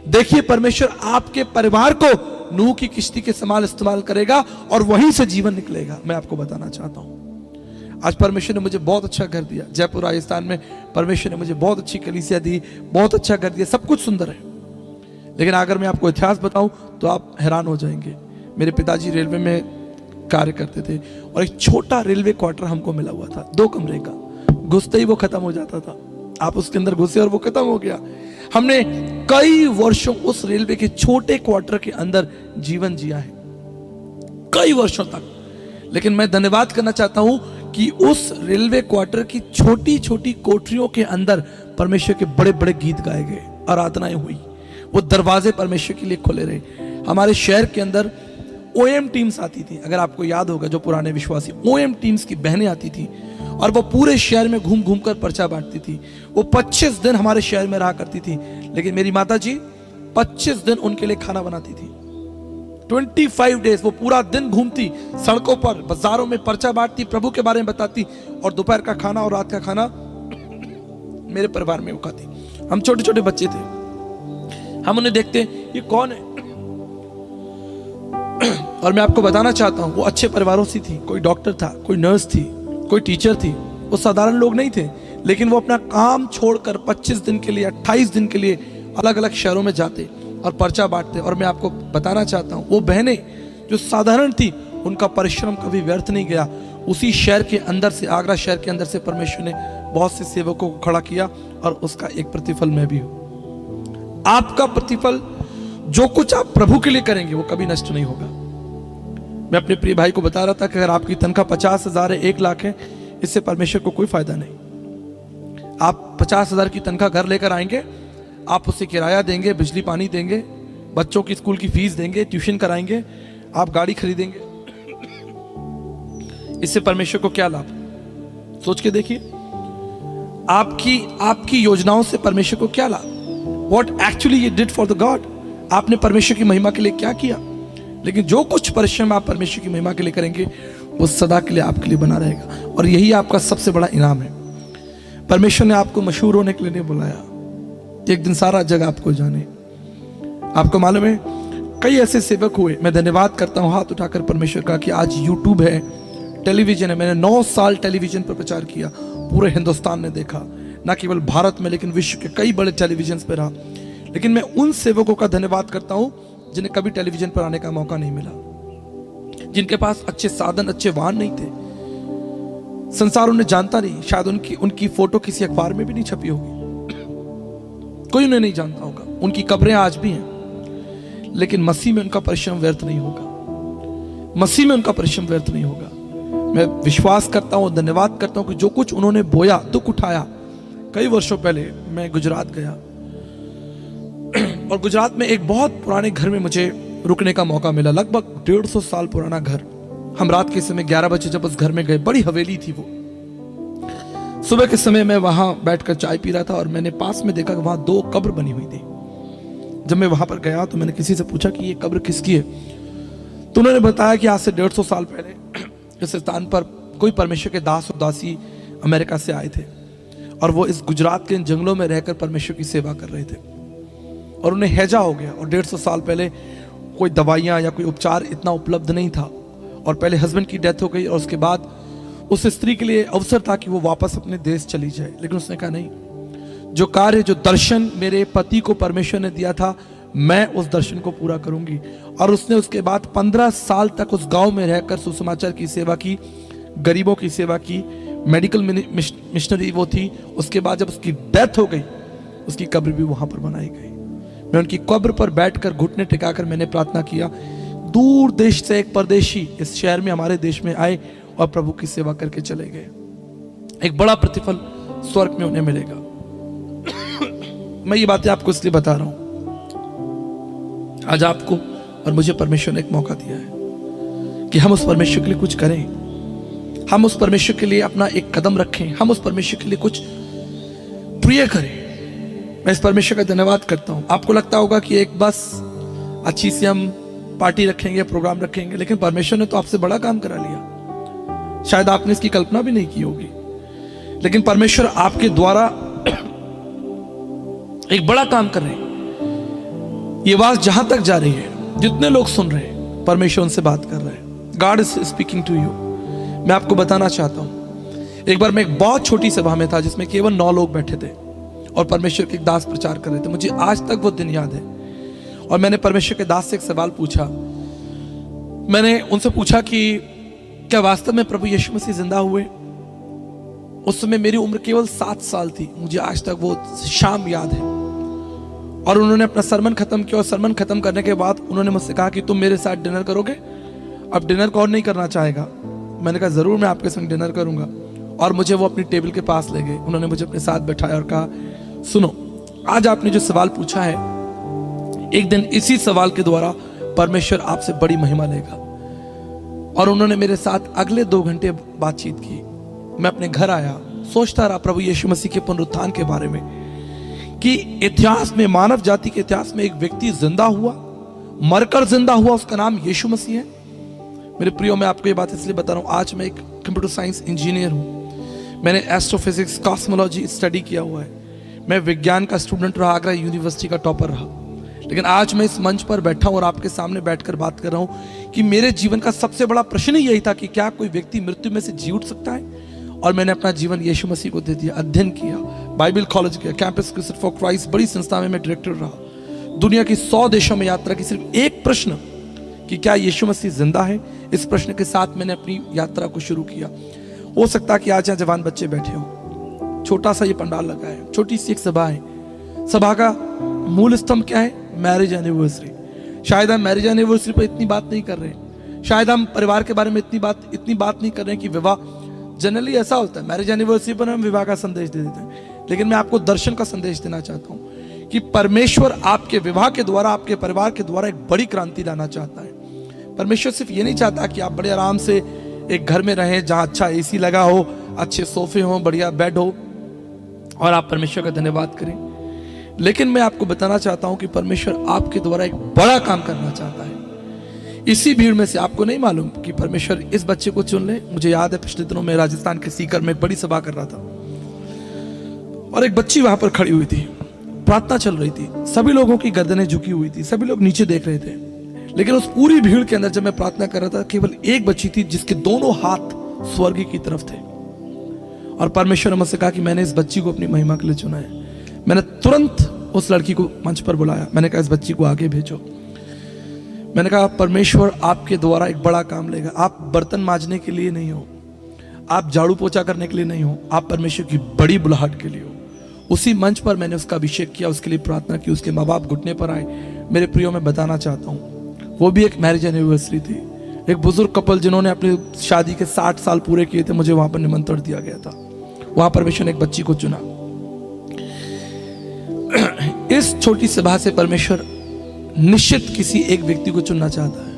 देखिए परमेश्वर आपके परिवार को नूह की किश्ती के समान इस्तेमाल करेगा और वहीं से जीवन निकलेगा। मैं आपको बताना चाहता हूं, आज परमेश्वर ने मुझे बहुत अच्छा घर दिया। जयपुर राजस्थान में परमेश्वर ने मुझे बहुत अच्छी कलीसिया दी, बहुत अच्छा घर दिया, सब कुछ सुंदर है। लेकिन अगर मैं आपको इतिहास बताऊं तो आप हैरान हो जाएंगे। मेरे पिताजी रेलवे में कार्य करते थे और एक छोटा रेलवे क्वार्टर हमको मिला हुआ था, 2 कमरे का। घुसते ही वो खत्म हो जाता था, आप उसके अंदर घुसे और वो खत्म हो गया। हमने कई वर्षों उस रेलवे के छोटे क्वार्टर के अंदर जीवन जिया है, कई वर्षों तक। लेकिन मैं धन्यवाद करना चाहता हूं कि उस रेलवे क्वार्टर की छोटी छोटी कोठरियों के अंदर परमेश्वर के बड़े बड़े गीत गाए गए, आराधनाएं हुई, वो दरवाजे परमेश्वर के लिए खुले रहे। हमारे शहर के अंदर ओएम टीम्स आती थी, अगर आपको याद होगा, जो पुराने विश्वासी, ओएम टीम्स की बहनें आती थी और वो पूरे शहर में घूम घूम कर पर्चा बांटती थी। वो 25 दिन हमारे शहर में रहा करती थी, लेकिन मेरी माता जी 25 दिन उनके लिए खाना बनाती थी। 25 डेज वो पूरा दिन घूमती, सड़कों पर, बाजारों में पर्चा बांटती, प्रभु के बारे में बताती, और दोपहर का खाना और रात का खाना मेरे परिवार में वो खाती। हम छोटे छोटे बच्चे थे, हम उन्हें देखते, ये कौन है? और मैं आपको बताना चाहता हूं, वो अच्छे परिवारों से थी। कोई डॉक्टर था, कोई नर्स थी, कोई टीचर थी। वो साधारण लोग नहीं थे, लेकिन वो अपना काम छोड़कर 25 दिन के लिए, 28 दिन के लिए अलग अलग शहरों में जाते और पर्चा बांटते। और मैं आपको बताना चाहता हूँ, वो बहनें जो साधारण थी, उनका परिश्रम कभी व्यर्थ नहीं गया। उसी शहर के अंदर से, आगरा शहर के अंदर से परमेश्वर ने बहुत से सेवकों को खड़ा किया और उसका एक प्रतिफल मैं भी हूं। आपका प्रतिफल, जो कुछ आप प्रभु के लिए करेंगे, वो कभी नष्ट नहीं होगा। मैं अपने प्रिय भाई को बता रहा था कि अगर आपकी तनख्वाह 50,000 है, 1 लाख है, इससे परमेश्वर को कोई फायदा नहीं। आप 50,000 की तनख्वाह घर लेकर आएंगे, आप उसे किराया देंगे, बिजली पानी देंगे, बच्चों की स्कूल की फीस देंगे, ट्यूशन कराएंगे, आप गाड़ी खरीदेंगे, इससे परमेश्वर को क्या लाभ? सोच के देखिए, आपकी योजनाओं से परमेश्वर को क्या लाभ? What actually you did for the God? आपने परमेश्वर की महिमा के लिए क्या किया? लेकिन जो कुछ परिश्रम आप परमेश्वर की महिमा के लिए करेंगे, वो सदा के लिए आपके लिए बना रहेगा। और यही आपका सबसे बड़ा इनाम है। परमेश्वर ने आपको मशहूर होने के लिए नहीं बुलाया कि एक दिन सारा जग आपको जाने। आपको मालूम है, कई ऐसे सेवक हुए, मैं धन्यवाद करता हूं हाथ उठाकर परमेश्वर का, कि आज यूट्यूब है, टेलीविजन है। मैंने 9 साल टेलीविजन पर प्रचार किया, पूरे हिंदुस्तान ने देखा, ना केवल भारत में लेकिन विश्व के कई बड़े टेलीविजन पर रहा। लेकिन मैं उन सेवकों का धन्यवाद करता हूं जिन्हें कभी टेलीविजन पर आने का मौका नहीं मिला, जिनके पास अच्छे साधन, अच्छे वाहन नहीं थे, संसार उन्हें जानता नहीं, शायद उनकी फोटो किसी अखबार में भी नहीं छपी होगी, कोई उन्हें नहीं जानता होगा, उनकी कब्रें आज भी हैं, लेकिन मसीह में उनका परिश्रम व्यर्थ नहीं होगा। मसीह में उनका परिश्रम व्यर्थ नहीं होगा। मैं विश्वास करता हूं, धन्यवाद करता हूं कि जो कुछ उन्होंने बोया, दुख उठाया। कई वर्षों पहले मैं गुजरात गया और गुजरात में एक बहुत पुराने घर में मुझे रुकने का मौका मिला, लगभग 150 साल पुराना घर। हम रात के समय 11 बजे जब उस घर में गए, बड़ी हवेली थी वो। सुबह के समय मैं वहां बैठकर चाय पी रहा था और मैंने पास में देखा कि वहां 2 कब्र बनी हुई थी। जब मैं वहां पर गया तो मैंने किसी से पूछा कि ये कब्र किसकी है, तो उन्होंने बताया कि आज से 150 साल पहले इस स्थान पर कोई परमेश्वर के दास और दासी अमेरिका से आए थे और वो इस गुजरात के जंगलों में रहकर परमेश्वर की सेवा कर रहे थे और उन्हें हैजा हो गया। और 150 साल पहले कोई दवाइयाँ या कोई उपचार इतना उपलब्ध नहीं था और पहले हस्बैंड की डेथ हो गई और उसके बाद उस स्त्री के लिए अवसर था कि वो वापस अपने देश चली जाए। लेकिन उसने कहा नहीं, जो कार्य, जो दर्शन मेरे पति को परमेश्वर ने दिया था, मैं उस दर्शन को पूरा करूंगी। और उसने उसके बाद 15 साल तक उस गांव में रहकर सुसमाचार की सेवा की, गरीबों की सेवा की, मेडिकल मिशनरी वो थी। उसके बाद जब उसकी डेथ हो गई, उसकी कब्र भी वहां पर बनाई गई। मैं उनकी कब्र पर बैठकर घुटने टिकाकर मैंने प्रार्थना किया, दूर देश से एक परदेशी इस शहर में, हमारे देश में आए और प्रभु की सेवा करके चले गए। एक बड़ा प्रतिफल स्वर्ग में उन्हें मिलेगा। मैं ये बातें आपको इसलिए बता रहा हूं, आज आपको और मुझे परमेश्वर ने एक मौका दिया है कि हम उस परमेश्वर के लिए कुछ करें, हम उस परमेश्वर के लिए अपना एक कदम रखें, हम उस परमेश्वर के लिए कुछ प्रिय करें। मैं इस परमेश्वर का धन्यवाद करता हूं। आपको लगता होगा कि एक बस अच्छी सी हम पार्टी रखेंगे, प्रोग्राम रखेंगे, लेकिन परमेश्वर ने तो आपसे बड़ा काम करा लिया। शायद आपने इसकी कल्पना भी नहीं की होगी, लेकिन परमेश्वर आपके द्वारा एक बड़ा काम कर रहे हैं। ये आवाज जहां तक जा रही है, जितने लोग सुन रहे हैं, परमेश्वर उनसे बात कर रहे हैं। God is speaking to you. मैं आपको बताना चाहता हूं, एक बार मैं एक बहुत छोटी सभा में था जिसमें केवल 9 लोग बैठे थे और परमेश्वर के एक दास प्रचार कर रहे थे। मुझे आज तक वो दिन याद है। और मैंने परमेश्वर के दास से एक सवाल पूछा। मैंने उनसे पूछा कि क्या वास्तव में प्रभु यीशु मसीह जिंदा हुए? उस समय मेरी उम्र केवल 7 साल थी। मुझे आज तक वो शाम याद है। और उन्होंने अपना सरमन खत्म किया और सरमन खत्म करने के बाद उन्होंने मुझसे कहा कि तुम मेरे साथ डिनर करोगे? अब डिनर कौन नहीं करना चाहेगा? मैंने कहा जरूर, मैं आपके संग डिनर करूंगा। और मुझे वो अपनी टेबल के पास ले गए। उन्होंने मुझे अपने साथ बैठाया और कहा, सुनो, आज आपने जो सवाल पूछा है, एक दिन इसी सवाल के द्वारा परमेश्वर आपसे बड़ी महिमा लेगा। और उन्होंने मेरे साथ अगले 2 घंटे बातचीत की। मैं अपने घर आया, सोचता रहा प्रभु यीशु मसीह के पुनरुत्थान के बारे में, कि इतिहास में, मानव जाति के इतिहास में एक व्यक्ति जिंदा हुआ, मरकर जिंदा हुआ, उसका नाम यीशु मसीह है। मेरे प्रियो, मैं आपको ये बात इसलिए बता रहा हूं, आज मैं एक कंप्यूटर साइंस इंजीनियर हूं। मैंने एस्ट्रोफिजिक्स, कॉस्मोलॉजी स्टडी किया हुआ है। मैं विज्ञान का स्टूडेंट रहा, आगरा यूनिवर्सिटी का टॉपर रहा। लेकिन आज मैं इस मंच पर बैठा हूं और आपके सामने बैठकर बात कर रहा हूं कि मेरे जीवन का सबसे बड़ा प्रश्न ही यही था कि क्या कोई व्यक्ति मृत्यु में से जी उठ सकता है? और मैंने अपना जीवन यीशु मसीह को दे दिया, अध्ययन किया, बाइबल कॉलेज किया, कैंपस क्रिस्टियन फॉर क्राइस्ट बड़ी संस्था में मैं डायरेक्टर रहा, दुनिया की 100 देशों में यात्रा की। सिर्फ एक प्रश्न कि क्या यीशु मसीह जिंदा है, इस प्रश्न के साथ मैंने अपनी यात्रा को शुरू किया। हो सकता है कि आज यहाँ जवान बच्चे बैठे हो, छोटा सा ये पंडाल लगा है, छोटी सी एक सभा है। सभा का मूल स्तंभ क्या है? Marriage anniversary. शायद हम मैरिज एनिवर्सरी पर इतनी बात नहीं कर रहे हैं, शायद हम परिवार के बारे में इतनी बात नहीं कर रहे हैं कि विवाह, जनरली ऐसा होता है मैरिज एनिवर्सरी पर हम विवाह का संदेश दे देते हैं, लेकिन मैं आपको दर्शन का संदेश देना चाहता हूं कि परमेश्वर आपके विवाह के द्वारा, आपके परिवार के द्वारा एक बड़ी क्रांति लाना चाहता है। परमेश्वर सिर्फ ये नहीं चाहता कि आप बड़े आराम से एक घर में रहें जहां अच्छा एसी लगा हो, अच्छे सोफे हो, बढ़िया बेड हो और आप परमेश्वर का धन्यवाद करें, लेकिन मैं आपको बताना चाहता हूं कि परमेश्वर आपके द्वारा एक बड़ा काम करना चाहता है। इसी भीड़ में से आपको नहीं मालूम कि परमेश्वर इस बच्चे को चुन ले। मुझे याद है पिछले दिनों में राजस्थान के सीकर में एक बड़ी सभा कर रहा था और एक बच्ची वहां पर खड़ी हुई थी, प्रार्थना चल रही थी, सभी लोगों की गर्दनें झुकी हुई थी, सभी लोग नीचे देख रहे थे, लेकिन उस पूरी भीड़ के अंदर जब मैं प्रार्थना कर रहा था केवल एक बच्ची थी जिसके दोनों हाथ स्वर्ग की तरफ थे। और परमेश्वर ने मुझसे कहा कि मैंने इस बच्ची को अपनी महिमा के लिए चुना है। मैंने तुरंत उस लड़की को मंच पर बुलाया, मैंने कहा इस बच्ची को आगे भेजो। मैंने कहा परमेश्वर आपके द्वारा एक बड़ा काम लेगा। आप बर्तन मांजने के लिए नहीं हो, आप झाड़ू पोछा करने के लिए नहीं हो, आप परमेश्वर की बड़ी बुलाहट के लिए हो। उसी मंच पर मैंने उसका अभिषेक किया, उसके लिए प्रार्थना की, उसके माँ बाप घुटने पर आए। मेरे प्रियो मैं बताना चाहता हूँ वो भी एक मैरिज एनिवर्सरी थी, एक बुजुर्ग कपल जिन्होंने अपनी शादी के 60 साल पूरे किए थे, मुझे वहां पर निमंत्रण दिया गया था। वहां परमेश्वर ने एक बच्ची को चुना। इस छोटी सभा से परमेश्वर निश्चित किसी एक व्यक्ति को चुनना चाहता है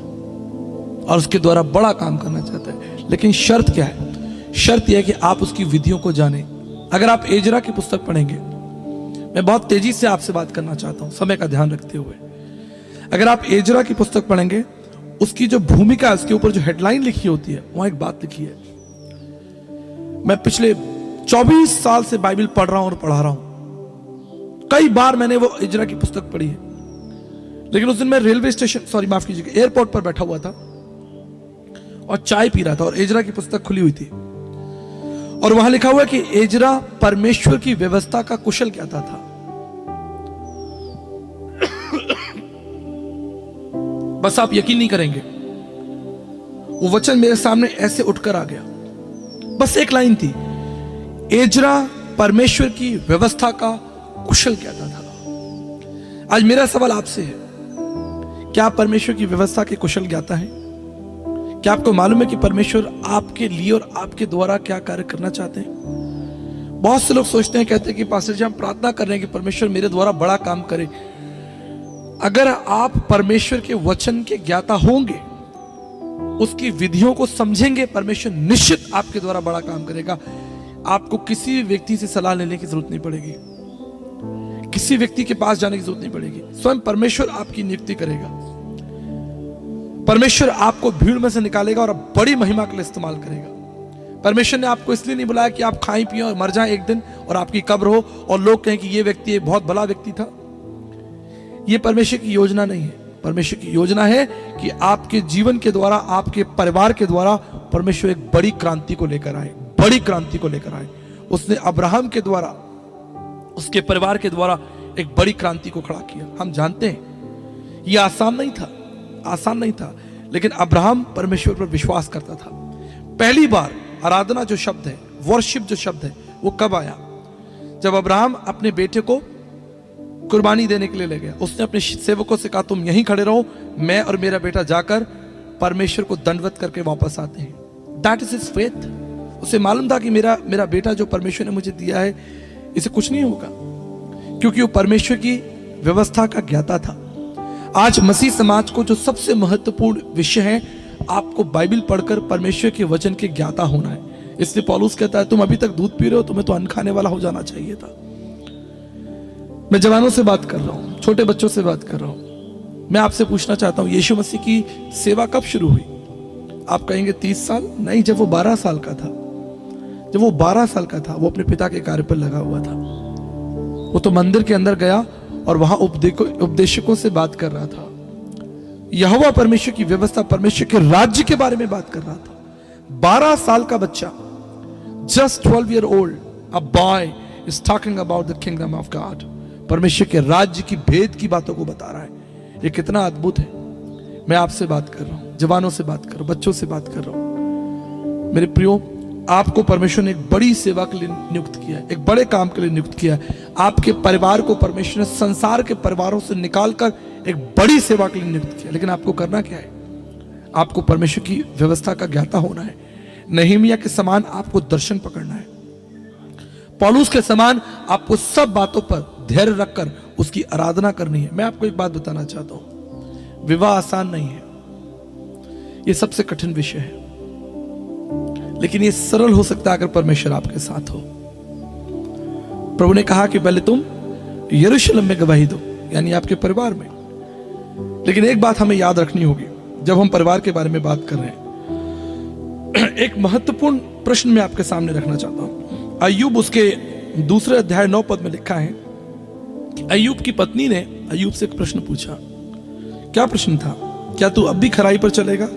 और उसके द्वारा बड़ा काम करना चाहता है, लेकिन शर्त क्या है? शर्त यह है कि आप उसकी विधियों को जाने। अगर आप एजरा की पुस्तक पढ़ेंगे, मैं बहुत तेजी से आपसे बात करना चाहता हूं समय का ध्यान रखते हुए, अगर आप एजरा की पुस्तक पढ़ेंगे, उसकी जो भूमिका है, उसके ऊपर जो हेडलाइन लिखी होती है, वहां एक बात लिखी है। मैं पिछले 24 साल से बाइबल पढ़ रहा हूं और पढ़ा रहा हूं, कई बार मैंने वो एजरा की पुस्तक पढ़ी है, लेकिन उस दिन मैं रेलवे स्टेशन, सॉरी माफ कीजिएगा, एयरपोर्ट पर बैठा हुआ था और चाय पी रहा था और एजरा की पुस्तक खुली हुई थी और वहां लिखा हुआ कि एजरा परमेश्वर की व्यवस्था का कुशल ज्ञाता था। बस आप यकीन नहीं करेंगे, वो वचन मेरे सामने ऐसे उठकर आ गया। बस एक लाइन थी, एजरा परमेश्वर की व्यवस्था का कुशल ज्ञाता था। आज मेरा सवाल आपसे है, क्या आप परमेश्वर की व्यवस्था के कुशल ज्ञाता हैं? क्या आपको मालूम है कि परमेश्वर आपके लिए और आपके द्वारा क्या कार्य करना चाहते हैं? बहुत से लोग सोचते हैं, कहते हैं कि पास्टर जी हम प्रार्थना कर रहे हैं कि परमेश्वर मेरे द्वारा बड़ा काम करे। अगर आप परमेश्वर के वचन के ज्ञाता होंगे, उसकी विधियों को समझेंगे, परमेश्वर निश्चित आपके द्वारा बड़ा काम करेगा। आपको किसी व्यक्ति से सलाह लेने की जरूरत नहीं पड़ेगी, किसी व्यक्ति के पास जाने की जरूरत नहीं पड़ेगी, स्वयं परमेश्वर आपकी नियुक्ति करेगा। परमेश्वर आपको भीड़ में से निकालेगा और बड़ी महिमा के लिए इस्तेमाल करेगा। परमेश्वर ने आपको इसलिए नहीं बुलाया कि आप खाएं पिएं और मर जाएं एक दिन और आपकी कब्र हो और लोग कहें कि ये व्यक्ति एक बहुत भला व्यक्ति था। ये परमेश्वर की योजना नहीं है। परमेश्वर की योजना है कि आपके जीवन के द्वारा, आपके परिवार के द्वारा परमेश्वर एक बड़ी क्रांति को लेकर आए, बड़ी क्रांति को लेकर आए। उसने अब्राहम के द्वारा, उसके परिवार के द्वारा एक बड़ी क्रांति को खड़ा किया। हम जानते हैं यह आसान नहीं था, आसान नहीं था, लेकिन अब्राहम परमेश्वर पर विश्वास करता था। पहली बार आराधना जो शब्द है, वर्शिप जो शब्द है, वो कब आया? जब अब्राहम अपने बेटे को कुर्बानी देने के लिए ले गया। उसने अपने सेवकों से कहा तुम यहीं खड़े रहो, मैं और मेरा बेटा जाकर परमेश्वर को दंडवत करके वापस आते हैं। That is his faith. उसे मालूम था कि मेरा बेटा जो परमेश्वर ने मुझे दिया है, इसे कुछ नहीं होगा, क्योंकि वो परमेश्वर की व्यवस्था का ज्ञाता था। आज मसीह समाज को जो सबसे महत्वपूर्ण विषय है, आपको बाइबल पढ़कर परमेश्वर के वचन के ज्ञाता होना है। इसलिए पौलुस कहता है तुम अभी तक दूध पी रहे हो, तुम्हें तो अन्न खाने वाला हो जाना चाहिए था। मैं जवानों से बात कर रहा हूं, छोटे बच्चों से बात कर रहा हूं। मैं आपसे पूछना चाहता हूं, यीशु मसीह की सेवा कब शुरू हुई? आप कहेंगे 30 साल? नहीं, जब वो 12 साल का था। जब वो 12 साल का था, वो अपने पिता के कार्य पर लगा हुआ था। वो तो मंदिर के अंदर गया और वहां उपदेशकों से बात कर रहा था। यहोवा परमेश्वर की व्यवस्था, परमेश्वर के राज्य के बारे में बात कर रहा था। 12 साल का बच्चा Just 12-year old, a boy is talking about the kingdom of God. परमेश्वर के राज्य की भेद की बातों को बता रहा है। ये कितना अद्भुत है। मैं आपसे बात कर रहा हूं, जवानों से बात कर रहा हूं, बच्चों से बात कर रहा हूं। मेरे प्रियो, आपको परमेश्वर ने एक बड़ी सेवा के लिए नियुक्त किया है, एक बड़े काम के लिए नियुक्त किया है। आपके परिवार को परमेश्वर ने संसार के परिवारों से निकालकर एक बड़ी सेवा के लिए नियुक्त किया। लेकिन आपको करना क्या है? आपको परमेश्वर की व्यवस्था का ज्ञाता होना है। नehemiah के समान आपको दर्शन पकड़ना है। पौलुस के समान आपको सब बातों पर धैर्य रखकर उसकी आराधना करनी है। मैं आपको एक बात बताना चाहता हूं, विवाह आसान नहीं है, यह सबसे कठिन विषय है, लेकिन यह सरल हो सकता है अगर परमेश्वर आपके साथ हो। प्रभु ने कहा कि पहले तुम यरूशलेम में गवाही दो, यानी आपके परिवार में। लेकिन एक बात हमें याद रखनी होगी जब हम परिवार के बारे में बात कर रहे हैं। एक महत्वपूर्ण प्रश्न मैं आपके सामने रखना चाहता हूं। अय्यूब उसके 2 अध्याय 9 पद में लिखा है कि अय्यूब की पत्नी ने अय्यूब से एक प्रश्न पूछा। क्या प्रश्न था? क्या तू अब भी खराई पर चलेगा?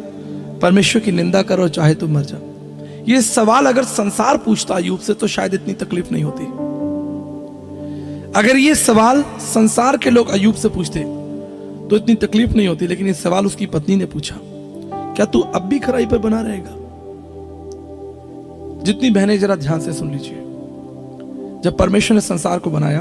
परमेश्वर की निंदा कर और चाहे तो मर जा। यह सवाल अगर संसार पूछता अय्यूब से तो शायद इतनी तकलीफ नहीं होती। अगर यह सवाल संसार के लोग अय्यूब से पूछते तो इतनी तकलीफ नहीं होती। लेकिन यह सवाल उसकी पत्नी ने पूछा, क्या तू अब भी खराई पर बना रहेगा? जितनी बहनें जरा ध्यान से सुन लीजिए। जब परमेश्वर ने संसार को बनाया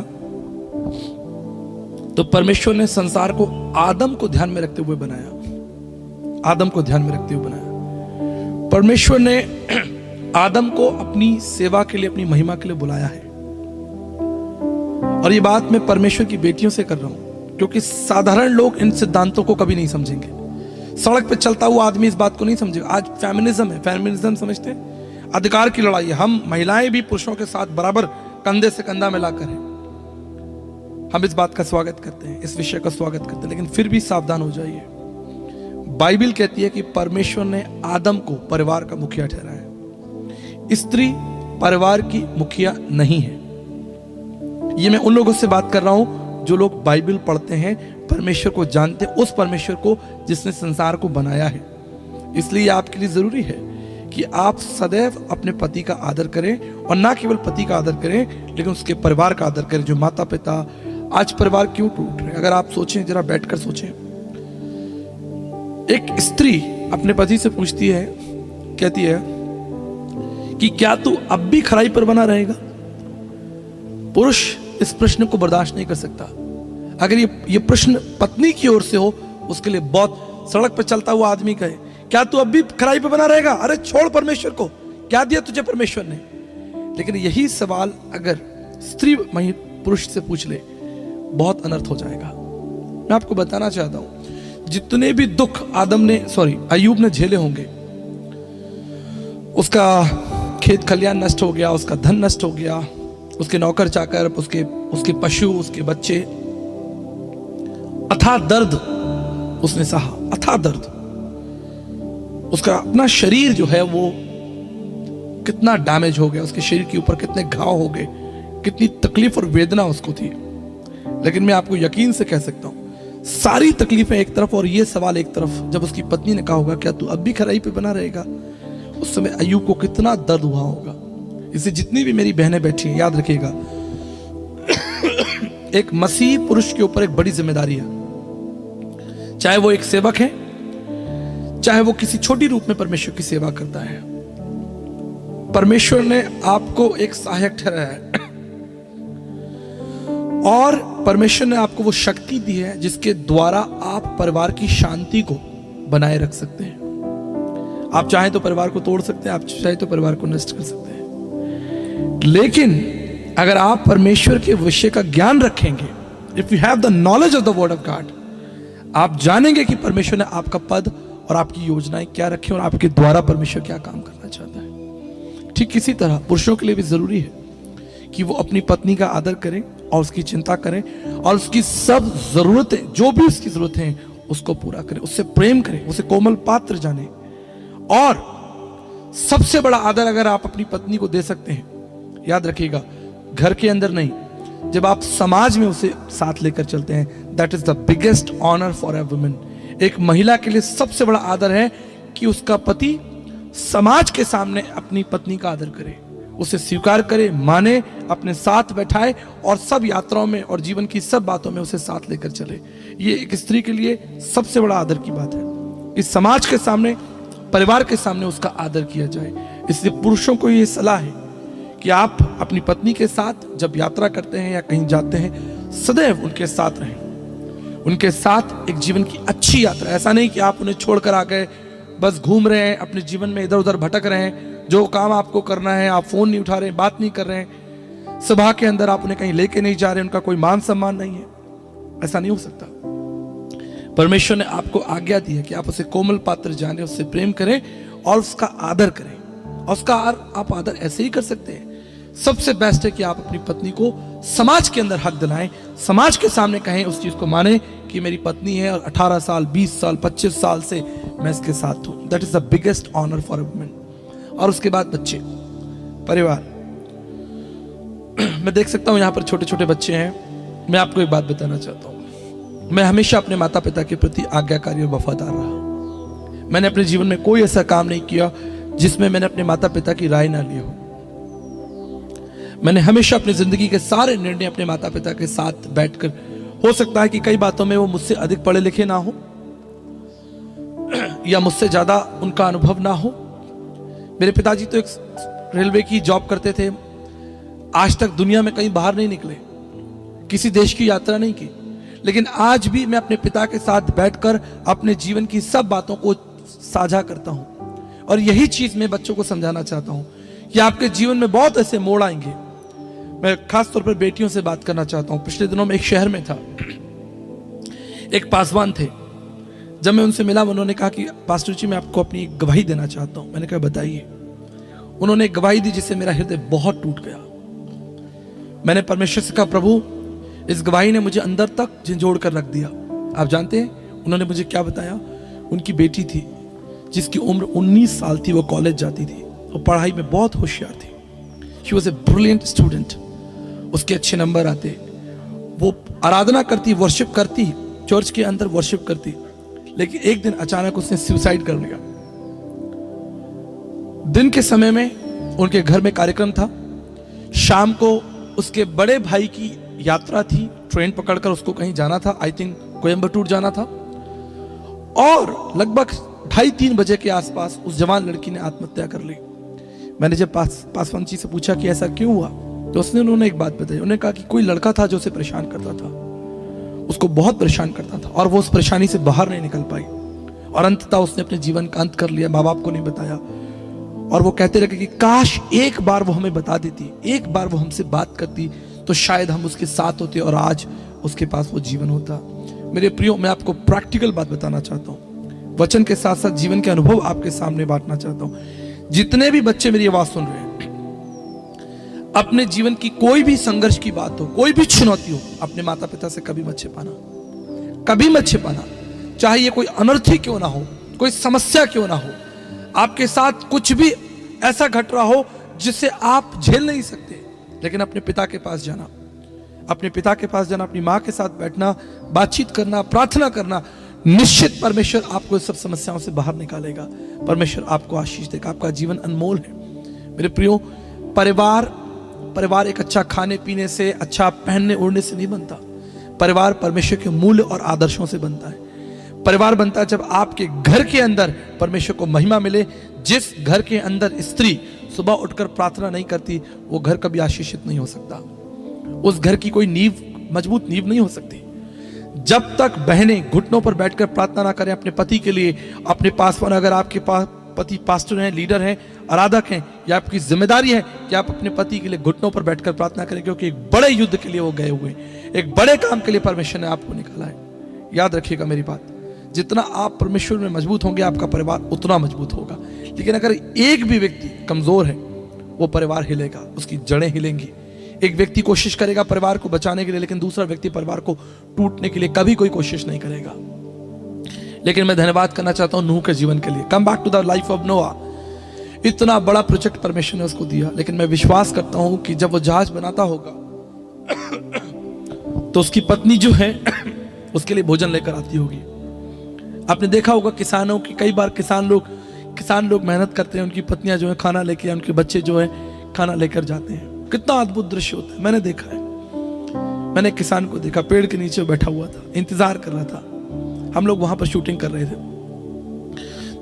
तो परमेश्वर ने संसार को आदम को ध्यान में रखते हुए बनाया। आदम को ध्यान में रखते हुए बनाया। परमेश्वर ने आदम को अपनी सेवा के लिए, अपनी महिमा के लिए बुलाया है। और ये बात मैं परमेश्वर की बेटियों से कर रहा हूं, क्योंकि साधारण लोग इन सिद्धांतों को कभी नहीं समझेंगे। सड़क पे चलता हुआ आदमी इस बात को नहीं समझेगा। आज फेमिनिज्म है, फेमिनिज्म समझते हैं, अधिकार की लड़ाई है। हम महिलाएं भी पुरुषों के साथ बराबर कंधे से कंधा मिलाकर हैं। हम इस बात का स्वागत करते हैं, इस विषय का स्वागत करते हैं, लेकिन फिर भी सावधान हो जाइए। बाइबल कहती है कि परमेश्वर ने आदम को परिवार का मुखिया ठहराया। स्त्री परिवार की मुखिया नहीं है। ये मैं उन लोगों से बात कर रहा हूं जो लोग बाइबल पढ़ते हैं, परमेश्वर को जानते हैं, उस परमेश्वर को जिसने संसार को बनाया है। इसलिए आपके लिए जरूरी है कि आप सदैव अपने पति का आदर करें, और ना केवल पति का आदर करें लेकिन उसके परिवार का आदर करें। जो माता पिता, आज परिवार क्यों टूट रहे हैं? अगर आप सोचें, जरा बैठकर सोचें। एक स्त्री अपने पति से पूछती है, कहती है कि क्या तू अब भी खराई पर बना रहेगा? पुरुष इस प्रश्न को बर्दाश्त नहीं कर सकता। अगर ये प्रश्न पत्नी की ओर से हो, उसके लिए बहुत, सड़क पर चलता हुआ आदमी कहे क्या तू अब भी खराई पे बना रहेगा? अरे छोड़ परमेश्वर को, क्या दिया तुझे परमेश्वर ने? लेकिन यही सवाल अगर स्त्री पुरुष से पूछ ले, बहुत अनर्थ हो जाएगा। मैं आपको बताना चाहता हूं, जितने भी दुख अय्यूब ने झेले होंगे, उसका खेत खलियान नष्ट हो गया, उसका धन नष्ट हो गया, उसके नौकर चाकर, उसके पशु, उसके बच्चे, अथाह दर्द उसने सहा, अथाह दर्द। उसका अपना शरीर जो है वो कितना डैमेज हो गया, उसके शरीर के ऊपर कितने घाव हो गए, कितनी तकलीफ और वेदना उसको थी। लेकिन मैं आपको यकीन से कह सकता हूं, सारी तकलीफें एक तरफ और ये सवाल एक तरफ, जब उसकी पत्नी ने कहा होगा क्या तू अब भी खराई पे बना रहेगा, उस समय अय्यूब को कितना दर्द हुआ होगा। इसे जितनी भी मेरी बहनें बैठी हैं, याद रखिएगा, एक मसीह पुरुष के ऊपर एक बड़ी जिम्मेदारी है। चाहे वो एक सेवक है, चाहे वो किसी छोटी रूप में परमेश्वर की सेवा करता है, परमेश्वर ने आपको एक सहायक ठहराया है। और परमेश्वर ने आपको वो शक्ति दी है जिसके द्वारा आप परिवार की शांति को बनाए रख सकते हैं। आप चाहें तो परिवार को तोड़ सकते हैं, आप चाहें तो परिवार को नष्ट कर सकते हैं। लेकिन अगर आप परमेश्वर के विषय का ज्ञान रखेंगे, if you have the knowledge of the word of God, आप जानेंगे कि परमेश्वर ने आपका पद और आपकी योजनाएं क्या रखी और आपके द्वारा परमेश्वर क्या काम करना चाहता है। ठीक इसी तरह पुरुषों के लिए भी जरूरी है कि वो अपनी पत्नी का आदर करें और उसकी चिंता करें और उसकी सब जरूरतें, जो भी उसकी जरूरतें हैं, उसको पूरा करें, उससे प्रेम करें, उसे कोमल पात्र जाने। और सबसे बड़ा आदर अगर आप अपनी पत्नी को दे सकते हैं, याद रखिएगा, घर के अंदर नहीं, जब आप समाज में उसे साथ लेकर चलते हैं, that is the biggest honour for a woman. एक महिला के लिए सबसे बड़ा आदर है कि उसका पति समाज के सामने अपनी पत्नी का आदर करे, उसे स्वीकार करे, माने, अपने साथ बैठाए और सब यात्राओं में और जीवन की सब बातों में उसे साथ लेकर चले। ये एक स्त्री के लिए सबसे बड़ा आदर की बात है। इस समाज के सामने, परिवार के सामने उसका आदर किया जाए। इसलिए पुरुषों को ये सलाह है कि आप अपनी पत्नी के साथ जब यात्रा करते हैं या कहीं जाते हैं, सदैव उनके साथ रहें, उनके साथ एक जीवन की अच्छी यात्रा। ऐसा नहीं कि आप उन्हें छोड़कर आ गए, बस घूम रहे हैं, अपने जीवन में इधर उधर भटक रहे हैं, जो काम आपको करना है आप फोन नहीं उठा रहे हैं, बात नहीं कर रहे हैं, सभा के अंदर आप उन्हें कहीं लेके नहीं जा रहे, उनका कोई मान सम्मान नहीं है। ऐसा नहीं हो सकता। परमेश्वर ने आपको आज्ञा दी है कि आप उसे कोमल पात्र जाने, उससे प्रेम करें और उसका आदर करें। और उसका आप आदर ऐसे ही कर सकते हैं। सबसे बेस्ट है कि आप अपनी पत्नी को समाज के अंदर हक दिलाएं, समाज के सामने कहें, उस चीज को माने कि मेरी पत्नी है और 18 साल, 20 साल, 25 साल से मैं इसके साथ हूं। That is the biggest honour for a woman. और उसके बाद बच्चे, परिवार। मैं देख सकता हूं यहां पर छोटे छोटे बच्चे हैं। मैं आपको एक बात बताना चाहता हूं, मैं हमेशा अपने माता पिता के प्रति आज्ञाकारी और वफादार रहा। मैंने अपने जीवन में कोई ऐसा काम नहीं किया जिसमें मैंने अपने माता पिता की राय ना ली हो। मैंने हमेशा अपनी जिंदगी के सारे निर्णय अपने माता पिता के साथ बैठकर, हो सकता है कि कई बातों में वो मुझसे अधिक पढ़े लिखे ना हो या मुझसे ज्यादा उनका अनुभव ना हो। मेरे पिताजी तो एक रेलवे की जॉब करते थे, आज तक दुनिया में कहीं बाहर नहीं निकले, किसी देश की यात्रा नहीं की, लेकिन आज भी मैं अपने पिता के साथ बैठकर अपने जीवन की सब बातों को साझा करता हूं। और यही चीज मैं बच्चों को समझाना चाहता हूं कि आपके जीवन में बहुत ऐसे मोड़ आएंगे। मैं खास तौर पर बेटियों से बात करना चाहता हूं। पिछले दिनों में एक शहर में था, एक पासवान थे। जब मैं उनसे मिला, उन्होंने कहा कि पास्टर जी मैं आपको अपनी गवाही देना चाहता हूं। मैंने कहा बताइए। उन्होंने एक गवाही दी जिससे मेरा हृदय बहुत टूट गया। मैंने परमेश्वर से कहा, प्रभु इस गवाही ने मुझे अंदर तक झंझोड़ कर रख दिया। आप जानते हैं उन्होंने मुझे क्या बताया? उनकी बेटी थी जिसकी उम्र 19 साल थी, वो कॉलेज जाती थी, वो पढ़ाई में बहुत होशियार थी। She was a brilliant student, उसके अच्छे नंबर आते, वो आराधना करती, वर्शिप करती, चर्च के अंदर वर्शिप करती, लेकिन एक दिन अचानक उसने सुसाइड कर लिया। दिन के समय में उनके घर में कार्यक्रम था, शाम को उसके बड़े भाई की यात्रा थी, ट्रेन पकड़कर उसको कहीं जाना था, आई थिंक कोयम्बटूर जाना था, और लगभग 2:30-3 बजे के आसपास उस जवान लड़की ने आत्महत्या कर ली। मैंने जब पासवान जी से पूछा कि ऐसा क्यों हुआ, तो उन्होंने एक बात बताई। उन्होंने कहा कि कोई लड़का था जो उसे परेशान करता था, उसको बहुत परेशान करता था, और वो उस परेशानी से बाहर नहीं निकल पाई, और अंततः उसने अपने जीवन का अंत कर लिया। माँ बाप को नहीं बताया, और वो कहते रहे कि काश एक बार वो हमें बता देती, एक बार वो हमसे बात करती, तो शायद हम उसके साथ होते और आज उसके पास वो जीवन होता। मेरे प्रियो, मैं आपको प्रैक्टिकल बात बताना चाहता हूँ, वचन के साथ साथ जीवन के अनुभव आपके सामने बांटना चाहता हूँ। जितने भी बच्चे मेरी आवाज सुन रहे हैं, अपने जीवन की कोई भी संघर्ष की बात हो, कोई भी चुनौती हो, अपने माता पिता से कभी मत छिपाना, कभी मत छिपाना। चाहे ये कोई अनर्थ ही क्यों ना हो, कोई समस्या क्यों ना हो, आपके साथ कुछ भी ऐसा घट रहा हो जिससे आप झेल नहीं सकते, लेकिन अपने पिता के पास जाना, अपने पिता के पास जाना, अपनी माँ के साथ बैठना, बातचीत करना, प्रार्थना करना, निश्चित परमेश्वर आपको इस सब समस्याओं से बाहर निकालेगा। परमेश्वर आपको आशीष देगा। आपका जीवन अनमोल है। मेरे प्रियो, परिवार एक अच्छा खाने पीने से, अच्छा पहनने ओढ़ने से नहीं बनता। परिवार परमेश्वर के मूल्य और आदर्शों से बनता है। परिवार बनता है जब आपके घर के अंदर परमेश्वर को महिमा मिले। जिस घर के अंदर स्त्री सुबह उठकर प्रार्थना नहीं करती, वो घर कभी आशीषित नहीं हो सकता। उस घर की कोई नींव, मजबूत नींव नहीं हो सकती। जब तक बहनें घुटनों पर बैठकर प्रार्थना ना करें अपने पति के लिए, अपने पासवान, अगर आपके पास पति पास्टर हैं, लीडर हैं, आराधक हैं, या आपकी जिम्मेदारी है कि आप अपने पति के लिए घुटनों पर बैठकर प्रार्थना करें, क्योंकि एक बड़े युद्ध के लिए वो गए हुए, एक बड़े काम के लिए परमेश्वर ने आपको निकाला है। याद रखिएगा मेरी बात, जितना आप परमेश्वर में मजबूत होंगे, आपका परिवार उतना मजबूत होगा। लेकिन अगर एक भी व्यक्ति कमजोर है, वो परिवार हिलेगा, उसकी जड़ें हिलेंगी। एक व्यक्ति कोशिश करेगा परिवार को बचाने के लिए, लेकिन दूसरा व्यक्ति परिवार को टूटने के लिए कभी कोई कोशिश नहीं करेगा। लेकिन मैं धन्यवाद करना चाहता हूं नूह के जीवन के लिए। Come back to the life of Noah. इतना बड़ा प्रोजेक्ट परमेश्वर ने उसको दिया, लेकिन मैं विश्वास करता हूं कि जब वो जहाज बनाता होगा तो उसकी पत्नी जो है उसके लिए भोजन लेकर आती होगी। आपने देखा होगा किसानों की, कई बार किसान लोग मेहनत करते हैं, उनकी पत्नियां जो है खाना लेके, उनके बच्चे जो है खाना लेकर जाते हैं। कितना अद्भुत दृश्य होता है, मैंने देखा है। मैंने एक किसान को देखा, पेड़ के नीचे बैठा हुआ था, इंतजार कर रहा था। हम लोग वहां पर शूटिंग कर रहे थे।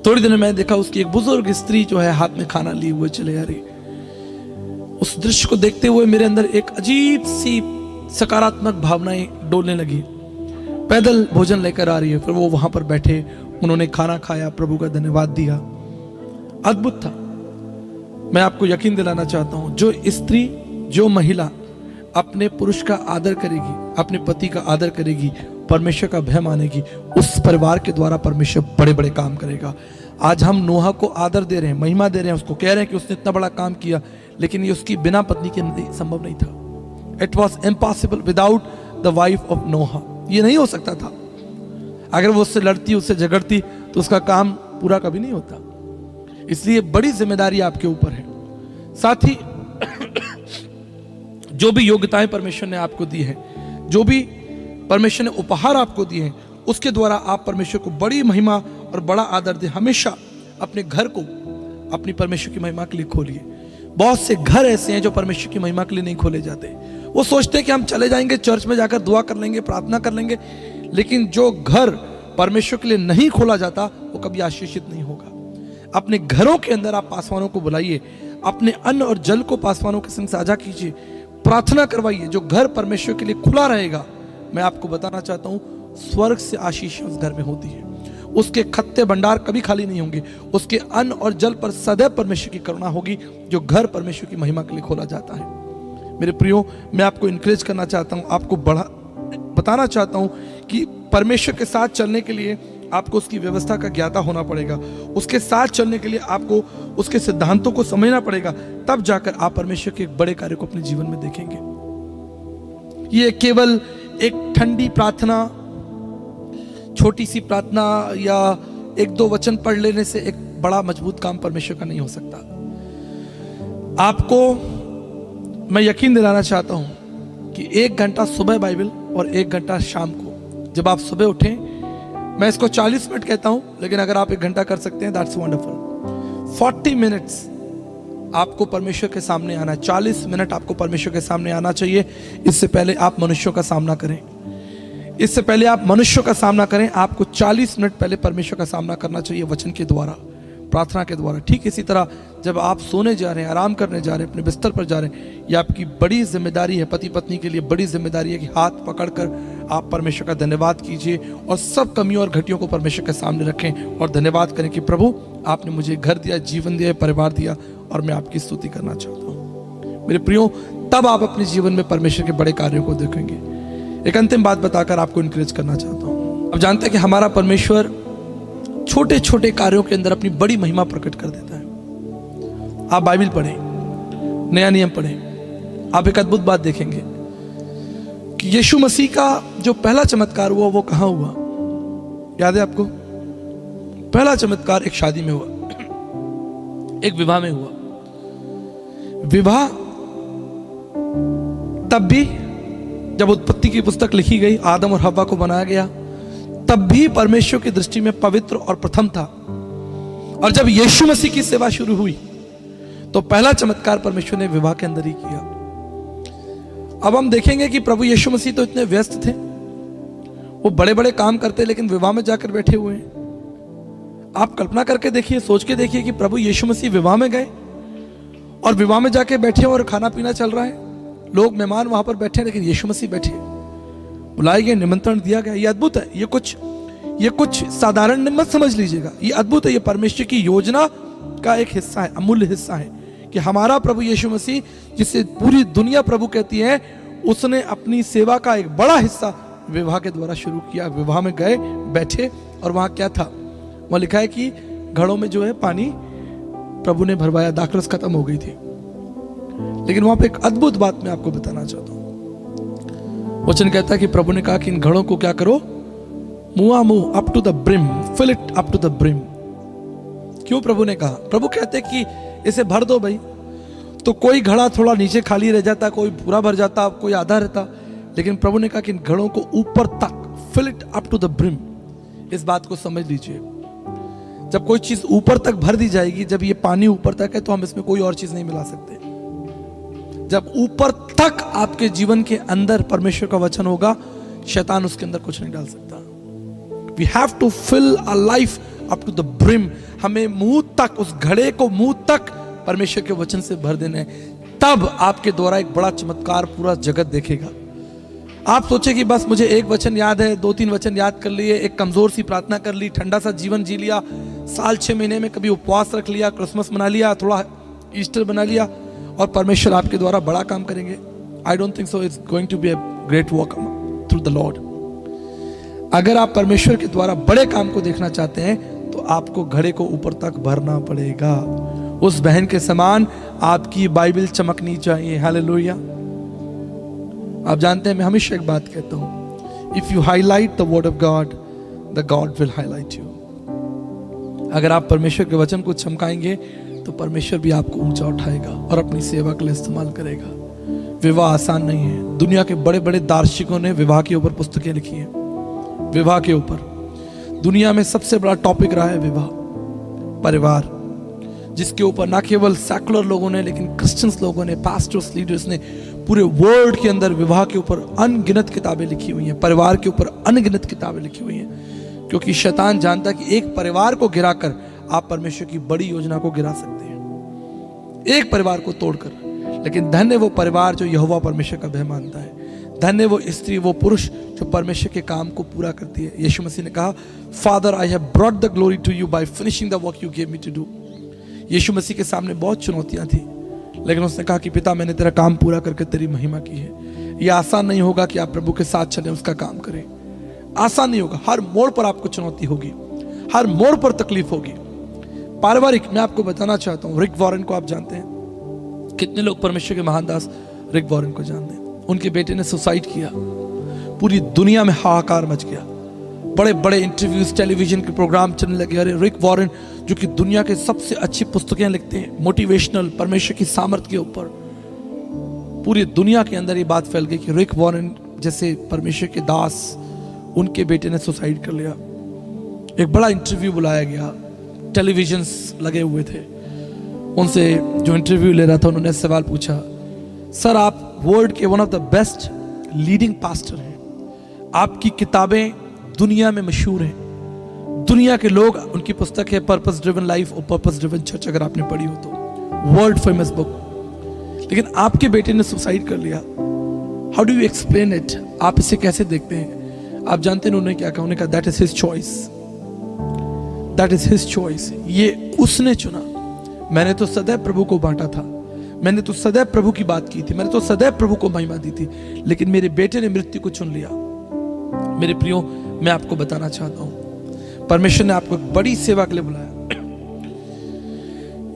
थोड़ी देर में मैंने देखा उसकी एक बुजुर्ग स्त्री जो है हाथ में खाना लिए हुए चले आ रही। उस दृश्य को देखते हुए मेरे अंदर एक अजीब सी सकारात्मक भावनाएं डोलने लगी। पैदल भोजन लेकर आ रही है, फिर वो वहां पर बैठे, उन्होंने खाना खाया, प्रभु का धन्यवाद दिया। अद्भुत था। मैं आपको यकीन दिलाना चाहता हूं, जो स्त्री, जो महिला अपने पुरुष का आदर करेगी, अपने पति का आदर करेगी, परमेश्वर का भय मानेगी, उस परिवार के द्वारा परमेश्वर बड़े बड़े काम करेगा। आज हम नोहा को आदर दे रहे हैं, महिमा दे रहे हैं, उसको कह रहे हैं कि उसने इतना बड़ा काम किया, लेकिन ये उसकी बिना पत्नी के संभव नहीं था। It was impossible without the wife of Noah. ये नहीं हो सकता था। अगर वो उससे लड़ती, उससे झगड़ती, तो उसका काम पूरा कभी नहीं होता। इसलिए बड़ी जिम्मेदारी आपके ऊपर है। साथ ही जो भी योग्यताएं परमेश्वर ने आपको दी है, जो भी परमेश्वर ने उपहार आपको दिए हैं, उसके द्वारा आप परमेश्वर को बड़ी महिमा और बड़ा आदर दें। हमेशा अपने घर को अपनी परमेश्वर की महिमा के लिए खोलिए। बहुत से घर ऐसे हैं जो परमेश्वर की महिमा के लिए नहीं खोले जाते। वो सोचते हैं कि हम चले जाएंगे चर्च में जाकर दुआ कर लेंगे, प्रार्थना कर लेंगे, लेकिन जो घर परमेश्वर के लिए नहीं खोला जाता वो कभी आशीषित नहीं होगा। अपने घरों के अंदर आप पासवानों को बुलाइए, अपने अन्न और जल को पासवानों के संग साझा कीजिए, प्रार्थना करवाइए। जो घर परमेश्वर के लिए खुला रहेगा, मैं आपको बताना चाहता हूं, स्वर्ग से आशीष उस घर में होती है। उसके खत्ते भंडार कभी खाली नहीं होंगे। उसके अन्न और जल पर सदैव परमेश्वर की करुणा होगी। जो घर परमेश्वर की महिमा के लिए खोला जाता है। मेरे प्रियो, मैं आपको इनकरेज करना चाहता हूं, आपको बताना चाहता हूं कि परमेश्वर के साथ चलने के लिए आपको उसकी व्यवस्था का ज्ञाता होना पड़ेगा। उसके साथ चलने के लिए आपको उसके सिद्धांतों को समझना पड़ेगा। तब जाकर आप परमेश्वर के एक बड़े कार्य को अपने जीवन में देखेंगे। ये केवल एक ठंडी प्रार्थना, छोटी सी प्रार्थना या एक दो वचन पढ़ लेने से एक बड़ा मजबूत काम परमेश्वर का नहीं हो सकता। आपको मैं यकीन दिलाना चाहता हूं कि 1 घंटा सुबह बाइबल और 1 घंटा शाम को, जब आप सुबह उठें, मैं इसको 40 मिनट कहता हूं, लेकिन अगर आप 1 घंटा कर सकते हैं, दैट्स वंडरफुल। 40 मिनट्स आपको परमेश्वर के सामने आना है। 40 मिनट आपको परमेश्वर के सामने आना चाहिए। इससे पहले आप मनुष्यों का सामना करें। इससे पहले आप मनुष्यों का सामना करें, आपको 40 मिनट पहले परमेश्वर का सामना करना चाहिए, वचन के द्वारा, प्रार्थना के द्वारा। ठीक इसी तरह जब आप सोने जा रहे हैं, आराम करने जा रहे हैं, अपने बिस्तर पर जा रहे हैं, यह आपकी बड़ी जिम्मेदारी है। पति पत्नी के लिए बड़ी जिम्मेदारी है कि हाथ पकड़कर आप परमेश्वर का धन्यवाद कीजिए और सब कमियों और घटियों को परमेश्वर के सामने रखें और धन्यवाद करें कि प्रभु, आपने मुझे घर दिया, जीवन दिया, परिवार दिया और मैं आपकी स्तुति करना चाहता हूँ। मेरे प्रियो, तब आप अपने जीवन में परमेश्वर के बड़े कार्यों को देखेंगे। एक अंतिम बात बताकर आपको इनकरेज करना चाहता हूँ। अब जानते हैं कि हमारा परमेश्वर छोटे छोटे कार्यों के अंदर अपनी बड़ी महिमा प्रकट कर देता है। आप बाइबल पढ़ें, नया नियम पढ़ें, आप एक अद्भुत बात देखेंगे कि यीशु मसीह का जो पहला चमत्कार हुआ वो कहां हुआ? याद है आपको? पहला चमत्कार एक शादी में हुआ, एक विवाह में हुआ। विवाह तब भी जब उत्पत्ति की पुस्तक लिखी गई, आदम और हव्वा को बनाया गया, तब भी परमेश्वर की दृष्टि में पवित्र और प्रथम था। और जब यीशु मसीह की सेवा शुरू हुई तो पहला चमत्कार परमेश्वर ने विवाह के अंदर ही किया। अब हम देखेंगे कि प्रभु यीशु मसीह तो इतने व्यस्त थे, वो बड़े बड़े काम करते, लेकिन विवाह में जाकर बैठे हुए हैं। आप कल्पना करके देखिए, सोच के देखिए कि प्रभु यीशु मसीह विवाह में गए और विवाह में जाके बैठे और खाना पीना चल रहा है, लोग मेहमान वहां पर बैठे, लेकिन यीशु मसीह बैठे, बुलाए गए, निमंत्रण दिया गया। ये अद्भुत है। ये कुछ साधारण मत समझ लीजिएगा, ये अद्भुत है। ये परमेश्वर की योजना का एक हिस्सा है, अमूल्य हिस्सा है कि हमारा प्रभु यीशु मसीह, जिसे पूरी दुनिया प्रभु कहती है, उसने अपनी सेवा का एक बड़ा हिस्सा विवाह के द्वारा शुरू किया। विवाह में गए, बैठे, और वहां क्या था? वहां लिखा है कि घड़ों में जो है पानी प्रभु ने भरवाया, दाखरस खत्म हो गई थी। लेकिन वहां पे एक अद्भुत बात मैं आपको बताना चाहता हूं। वचन कहता है कि प्रभु ने कहा कि इन घड़ों को क्या करो? मुंह up to the brim, fill it up to the brim. क्यों प्रभु ने कहा? प्रभु कहते कि इसे भर दो भाई। तो कोई घड़ा थोड़ा नीचे खाली रह जाता, कोई पूरा भर जाता, कोई आधा रहता, लेकिन प्रभु ने कहा कि इन घड़ों को ऊपर तक, fill it up to the brim. इस बात को समझ लीजिए, जब कोई चीज ऊपर तक भर दी जाएगी, जब ये पानी ऊपर तक है, तो हम इसमें कोई और चीज नहीं मिला सकते। जब ऊपर तक आपके जीवन के अंदर परमेश्वर का वचन होगा, शैतान उसके अंदर कुछ नहीं डाल सकता। We have to fill a life up to the brim. हमें मुंह तक, उस घड़े को मुंह तक परमेश्वर के वचन से भर देना है, तब आपके द्वारा एक बड़ा चमत्कार पूरा जगत देखेगा। आप सोचे कि बस मुझे एक वचन याद है, 2-3 वचन याद कर लिए, एक कमजोर सी प्रार्थना कर ली, ठंडा सा जीवन जी लिया, साल 6 महीने में कभी उपवास रख लिया, क्रिसमस मना लिया, थोड़ा ईस्टर बना लिया और परमेश्वर आपके द्वारा बड़ा काम करेंगे। I don't think so. It's going to be a great work through the Lord. अगर आप परमेश्वर के द्वारा बड़े काम को देखना चाहते हैं तो आपको घड़े को ऊपर तक भरना पड़ेगा। उस बहन के समान आपकी बाइबल चमकनी चाहिए। हालेलुया। आप जानते हैं, मैं हमेशा एक बात कहता हूं, if you highlight the word of God, the God will highlight you. अगर आप परमेश्वर के वचन को चमकाएंगे तो परमेश्वर भी आपको ऊंचा उठाएगा और अपनी सेवा के लिए इस्तेमाल करेगा। विवाह आसान नहीं है। दुनिया के बड़े बड़े दार्शनिकों ने विवाह के ऊपर पुस्तकें लिखी हैं। विवाह के ऊपर दुनिया में सबसे बड़ा टॉपिक रहा है विवाह, परिवार, जिसके ऊपर ना केवल सेकुलर लोगों ने, लेकिन क्रिश्चियंस लोगों ने, पास्टर्स, लीडर्स ने पूरे वर्ल्ड के अंदर विवाह के ऊपर अनगिनत किताबें लिखी हुई हैं, परिवार के ऊपर अनगिनत किताबें लिखी हुई हैं। क्योंकि शैतान जानता है कि एक परिवार को गिराकर आप परमेश्वर की बड़ी योजना को गिरा सकते हैं, एक परिवार को तोड़कर। लेकिन धन्य वो परिवार जो यहोवा परमेश्वर का भय मानता है। धन्य वो स्त्री, वो पुरुष जो परमेश्वर के काम को पूरा करती है। यीशु मसीह ने कहा, Father I have brought the glory to you by finishing the work you gave me to do. यीशु मसीह के सामने बहुत चुनौतियां थी, लेकिन उसने कहा कि पिता, मैंने तेरा काम पूरा करके तेरी महिमा की है। यह आसान नहीं होगा कि आप प्रभु के साथ चलें, उसका काम करें। आसान नहीं होगा। हर मोड़ पर आपको चुनौती होगी, हर मोड़ पर तकलीफ होगी। पारिवारिक, मैं आपको बताना चाहता हूं, रिक वॉरेन को आप जानते हैं? कितने लोग परमेश्वर के महान दास रिक वॉरेन को जानते हैं? उनके बेटे ने सुसाइड किया, पूरी दुनिया में हाहाकार मच गया। बड़े बड़े इंटरव्यूज, टेलीविजन के प्रोग्राम चलने लगे। अरे रिक वॉरेन जो कि दुनिया के सबसे अच्छी पुस्तकें लिखते हैं, मोटिवेशनल, परमेश्वर की सामर्थ्य के ऊपर, पूरी दुनिया के अंदर ये बात फैल गई कि रिक वॉरेन जैसे परमेश्वर के दास, उनके बेटे ने सुसाइड कर लिया। एक बड़ा इंटरव्यू बुलाया गया, टेलीविजन लगे हुए थे। उनसे जो इंटरव्यू ले रहा था, उन्होंने सवाल पूछा, सर आप वर्ल्ड के one of the best leading pastor हैं, आपकी किताबें दुनिया में मशहूर हैं, दुनिया के लोग, उनकी पुस्तक है पर्पस ड्रिवन लाइफ और पर्पस ड्रिवन चर्च, अगर आपने पढ़ी हो तो, वर्ल्ड फेमस बुक। लेकिन आपके बेटे ने सुसाइड कर लिया। How do you explain it? आप इसे कैसे देखते हैं? आप जानते हैं उन्होंने क्या कहा? उन्होंने कहा that is his choice, that is his choice. ये उसने चुना। मैंने तो सदैव प्रभु को बांटा था, मैंने तो सदैव प्रभु की बात की थी, मैंने तो सदैव प्रभु को महिमा दी थी, लेकिन मेरे बेटे ने मृत्यु को चुन लिया। मेरे प्रियो, मैं आपको बताना चाहता हूं, परमेश्वर ने आपको एक बड़ी सेवा के लिए बुलाया।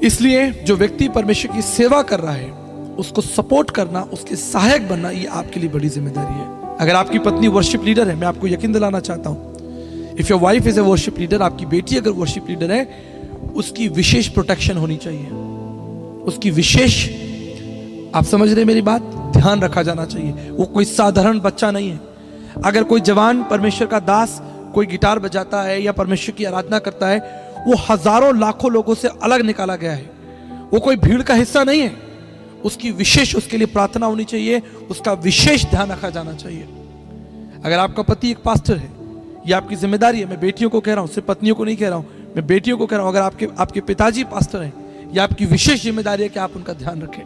इसलिए जो व्यक्ति परमेश्वर की सेवा कर रहा है, उसको सपोर्ट करना, उसके सहायक बनना, ये आपके लिए बड़ी जिम्मेदारी है। अगर आपकी पत्नी वर्शिप लीडर है, मैं आपको यकीन दिलाना चाहता हूं, if your wife is a worship leader, आपकी बेटी अगर वर्शिप लीडर है, उसकी विशेष प्रोटेक्शन होनी चाहिए, उसकी विशेष, आप समझ रहे मेरी बात, ध्यान रखा जाना चाहिए। वो कोई साधारण बच्चा नहीं है। अगर कोई जवान परमेश्वर का दास कोई गिटार बजाता है या परमेश्वर की आराधना करता है, वो हजारों लाखों लोगों से अलग निकाला गया है, वो कोई भीड़ का हिस्सा नहीं है। उसकी विशेष, उसके लिए प्रार्थना होनी चाहिए, उसका विशेष ध्यान रखा जाना चाहिए। अगर आपका पति एक पास्टर है, यह आपकी जिम्मेदारी है। मैं बेटियों को कह रहा हूं, सिर्फ पत्नियों को नहीं कह रहा हूं, मैं बेटियों को कह रहा हूं। अगर आपके पिताजी पास्टर हैं, यह आपकी विशेष जिम्मेदारी है कि आप उनका ध्यान रखें।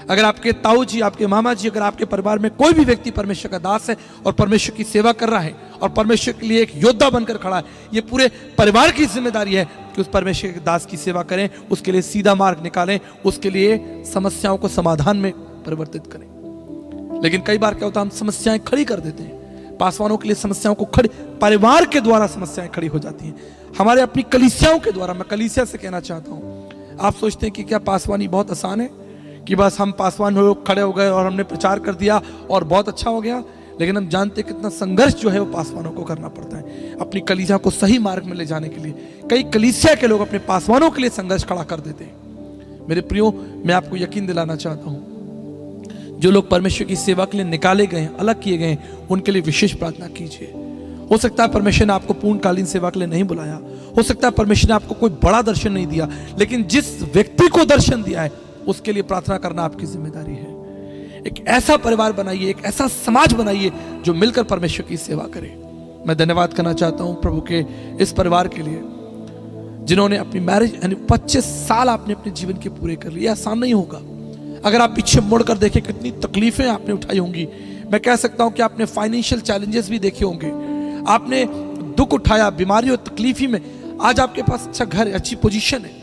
अगर आपके ताऊ जी, आपके मामा जी, अगर आपके परिवार में कोई भी व्यक्ति परमेश्वर का दास है और परमेश्वर की सेवा कर रहा है और परमेश्वर के लिए एक योद्धा बनकर खड़ा है, ये पूरे परिवार की जिम्मेदारी है कि उस परमेश्वर के दास की सेवा करें, उसके लिए सीधा मार्ग निकालें, उसके लिए समस्याओं को समाधान में परिवर्तित करें। लेकिन कई बार क्या होता है, हम समस्याएं खड़ी कर देते हैं। पासवानों के लिए समस्याओं को खड़ी, परिवार के द्वारा समस्याएं खड़ी हो जाती हैं, हमारे अपनी कलीसियाओं के द्वारा। मैं कलीसिया से कहना चाहता हूं, आप सोचते हैं कि क्या पासवानी बहुत आसान है, कि बस हम पासवान हो खड़े हो गए और हमने प्रचार कर दिया और बहुत अच्छा हो गया। लेकिन हम जानते कितना संघर्ष जो है वो पासवानों को करना पड़ता है अपनी कलीसिया को सही मार्ग में ले जाने के लिए। कई कलीसिया के लोग अपने पासवानों के लिए संघर्ष खड़ा कर देते हैं। मेरे प्रियो, मैं आपको यकीन दिलाना चाहता हूं, जो लोग परमेश्वर की सेवा के लिए निकाले गए हैं, अलग किए गए हैं, उनके लिए विशेष प्रार्थना कीजिए। हो सकता है परमेश्वर ने आपको पूर्णकालीन सेवा के लिए नहीं बुलाया, हो सकता है परमेश्वर ने आपको कोई बड़ा दर्शन नहीं दिया, लेकिन जिस व्यक्ति को दर्शन दिया है उसके लिए प्रार्थना करना आपकी जिम्मेदारी है। एक ऐसा परिवार बनाइए, एक ऐसा समाज बनाइए जो मिलकर परमेश्वर की सेवा करे। मैं धन्यवाद करना चाहता हूं प्रभु के इस परिवार के लिए जिन्होंने अपनी मैरिज यानी 25 साल आपने अपने जीवन के पूरे कर लिए। आसान नहीं होगा। अगर आप पीछे मुड़कर देखें कितनी तकलीफें आपने उठाई होंगी। मैं कह सकता हूं कि आपने फाइनेंशियल चैलेंजेस भी देखे होंगे, आपने दुख उठाया, बीमारी और तकलीफी में आज आपके पास अच्छा घर है, अच्छी पोजीशन है।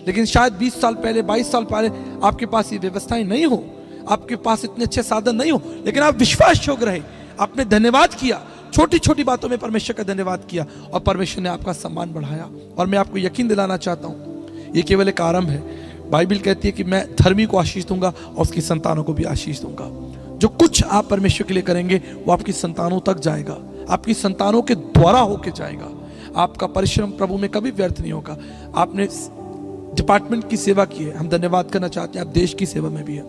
लेकिन शायद 20 साल पहले, 22 साल पहले आपके पास ये व्यवस्थाएं नहीं हो, आपके पास इतने अच्छे साधन नहीं हो, लेकिन आप विश्वास योग्य रहे, आपने धन्यवाद किया, छोटी छोटी बातों में परमेश्वर का धन्यवाद किया और परमेश्वर ने आपका सम्मान बढ़ाया। और मैं आपको यकीन दिलाना चाहता हूं ये केवल एक आरंभ है। बाइबल कहती है कि मैं धर्मी को आशीष दूंगा और उसकी संतानों को भी आशीष दूंगा। जो कुछ आप परमेश्वर के लिए करेंगे वो आपकी संतानों तक जाएगा, आपकी संतानों के द्वारा होके जाएगा। आपका परिश्रम प्रभु में कभी व्यर्थ नहीं होगा। आपने डिपार्टमेंट की सेवा की है, हम धन्यवाद करना चाहते हैं। आप देश की सेवा में भी है,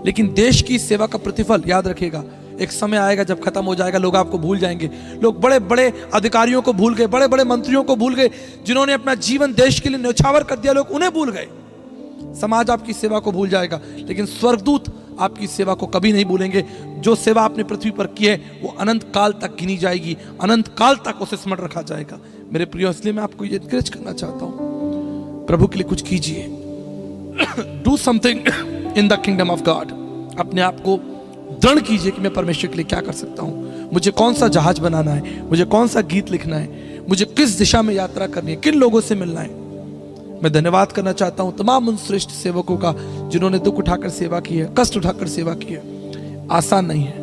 लेकिन देश की सेवा का प्रतिफल याद रखिएगा, एक समय आएगा जब खत्म हो जाएगा, लोग आपको भूल जाएंगे। लोग बड़े बड़े अधिकारियों को भूल गए, बड़े बड़े मंत्रियों को भूल गए, जिन्होंने अपना जीवन देश के लिए न्यौछावर कर दिया, लोग उन्हें भूल गए। समाज आपकी सेवा को भूल जाएगा, लेकिन स्वर्गदूत आपकी सेवा को कभी नहीं भूलेंगे। जो सेवा आपने पृथ्वी पर की है वो अनंत काल तक गिनी जाएगी, अनंत काल तक उसे स्मरण रखा जाएगा। मेरे प्रियो, इसलिए मैं आपको ये एनकरेज करना चाहता हूं, प्रभु के लिए कुछ कीजिए। Do something in the kingdom of God. अपने आप को दृढ़ कीजिए कि मैं परमेश्वर के लिए क्या कर सकता हूं, मुझे कौन सा जहाज बनाना है, मुझे कौन सा गीत लिखना है, मुझे किस दिशा में यात्रा करनी है, किन लोगों से मिलना है। मैं धन्यवाद करना चाहता हूं तमाम उन श्रेष्ठ सेवकों का जिन्होंने दुख उठाकर सेवा की है, कष्ट उठाकर सेवा की है। आसान नहीं है,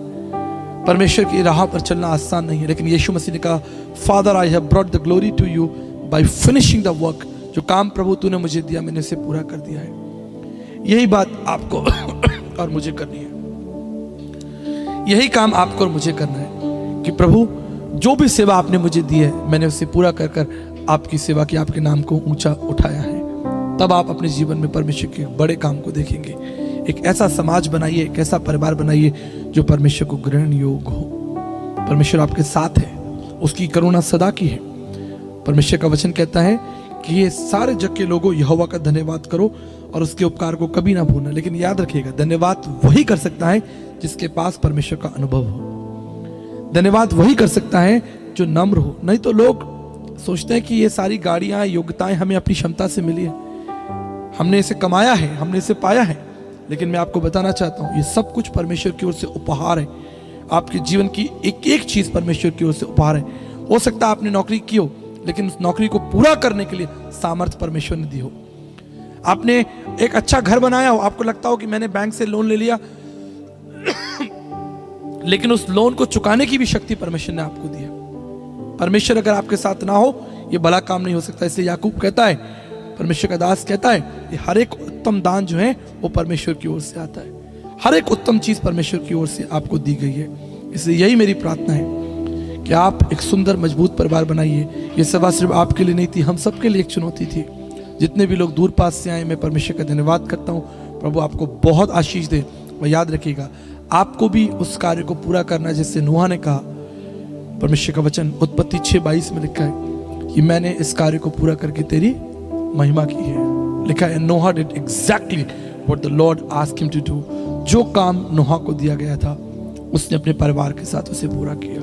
परमेश्वर की राह पर चलना आसान नहीं है, लेकिन यीशु मसीह ने कहा, Father I have brought the glory to you by finishing the work. जो काम प्रभु तूने मुझे दिया मैंने उसे पूरा कर दिया है। यही बात आपको और मुझे करनी है, यही काम आपको और मुझे करना है कि प्रभु जो भी सेवा आपने मुझे दी है मैंने उसे पूरा कर कर आपकी सेवा की, आपके नाम को ऊंचा उठाया है। तब आप अपने जीवन में परमेश्वर के बड़े काम को देखेंगे। एक ऐसा समाज बनाइए, एक ऐसा परिवार बनाइए जो परमेश्वर को ग्रहण योग्य हो। परमेश्वर आपके साथ है, उसकी करुणा सदा की है। परमेश्वर का वचन कहता है कि ये सारे जग के लोगों यहोवा का धन्यवाद करो और उसके उपकार को कभी ना भूलना। लेकिन याद रखिएगा, धन्यवाद वही कर सकता है जिसके पास परमेश्वर का अनुभव हो। धन्यवाद वही कर सकता है जो नम्र हो। नहीं तो लोग सोचते हैं कि ये सारी गाड़ियां, योग्यताएं हमें अपनी क्षमता से मिली है, हमने इसे कमाया है, हमने इसे पाया है। लेकिन मैं आपको बताना चाहता हूं ये सब कुछ परमेश्वर की ओर से उपहार है। आपके जीवन की एक एक चीज परमेश्वर की ओर से उपहार है। हो सकता है आपने नौकरी की हो, लेकिन उस नौकरी को पूरा करने के लिए सामर्थ्य परमेश्वर ने दी हो। आपने एक अच्छा घर बनाया हो, आपको लगता हो कि मैंने बैंक से लोन ले लिया लेकिन उस लोन को चुकाने की भी शक्ति परमेश्वर ने आपको दी है। परमेश्वर अगर आपके साथ ना हो ये भला काम नहीं हो सकता। इसलिए याकूब कहता है, परमेश्वर का दास कहता है कि हर एक उत्तम दान जो है वो परमेश्वर की ओर से आता है। हर एक उत्तम चीज परमेश्वर की ओर से आपको दी गई है। इसलिए यही मेरी प्रार्थना है कि आप एक सुंदर मजबूत परिवार बनाइए। ये सभा सिर्फ आपके लिए नहीं थी, हम सबके लिए एक चुनौती थी। जितने भी लोग दूर पास से आए, मैं परमेश्वर का धन्यवाद करता हूँ। प्रभु आपको बहुत आशीष दे। और याद रखिएगा, आपको भी उस कार्य को पूरा करना जिससे नूह ने कहा। परमेश्वर का वचन उत्पत्ति 6:22 में लिखा है कि मैंने इस कार्य को पूरा करके तेरी महिमा की है। लिखा है, Noah did exactly what the Lord asked him to do. जो काम नोहा को दिया गया था उसने अपने परिवार के साथ उसे पूरा किया।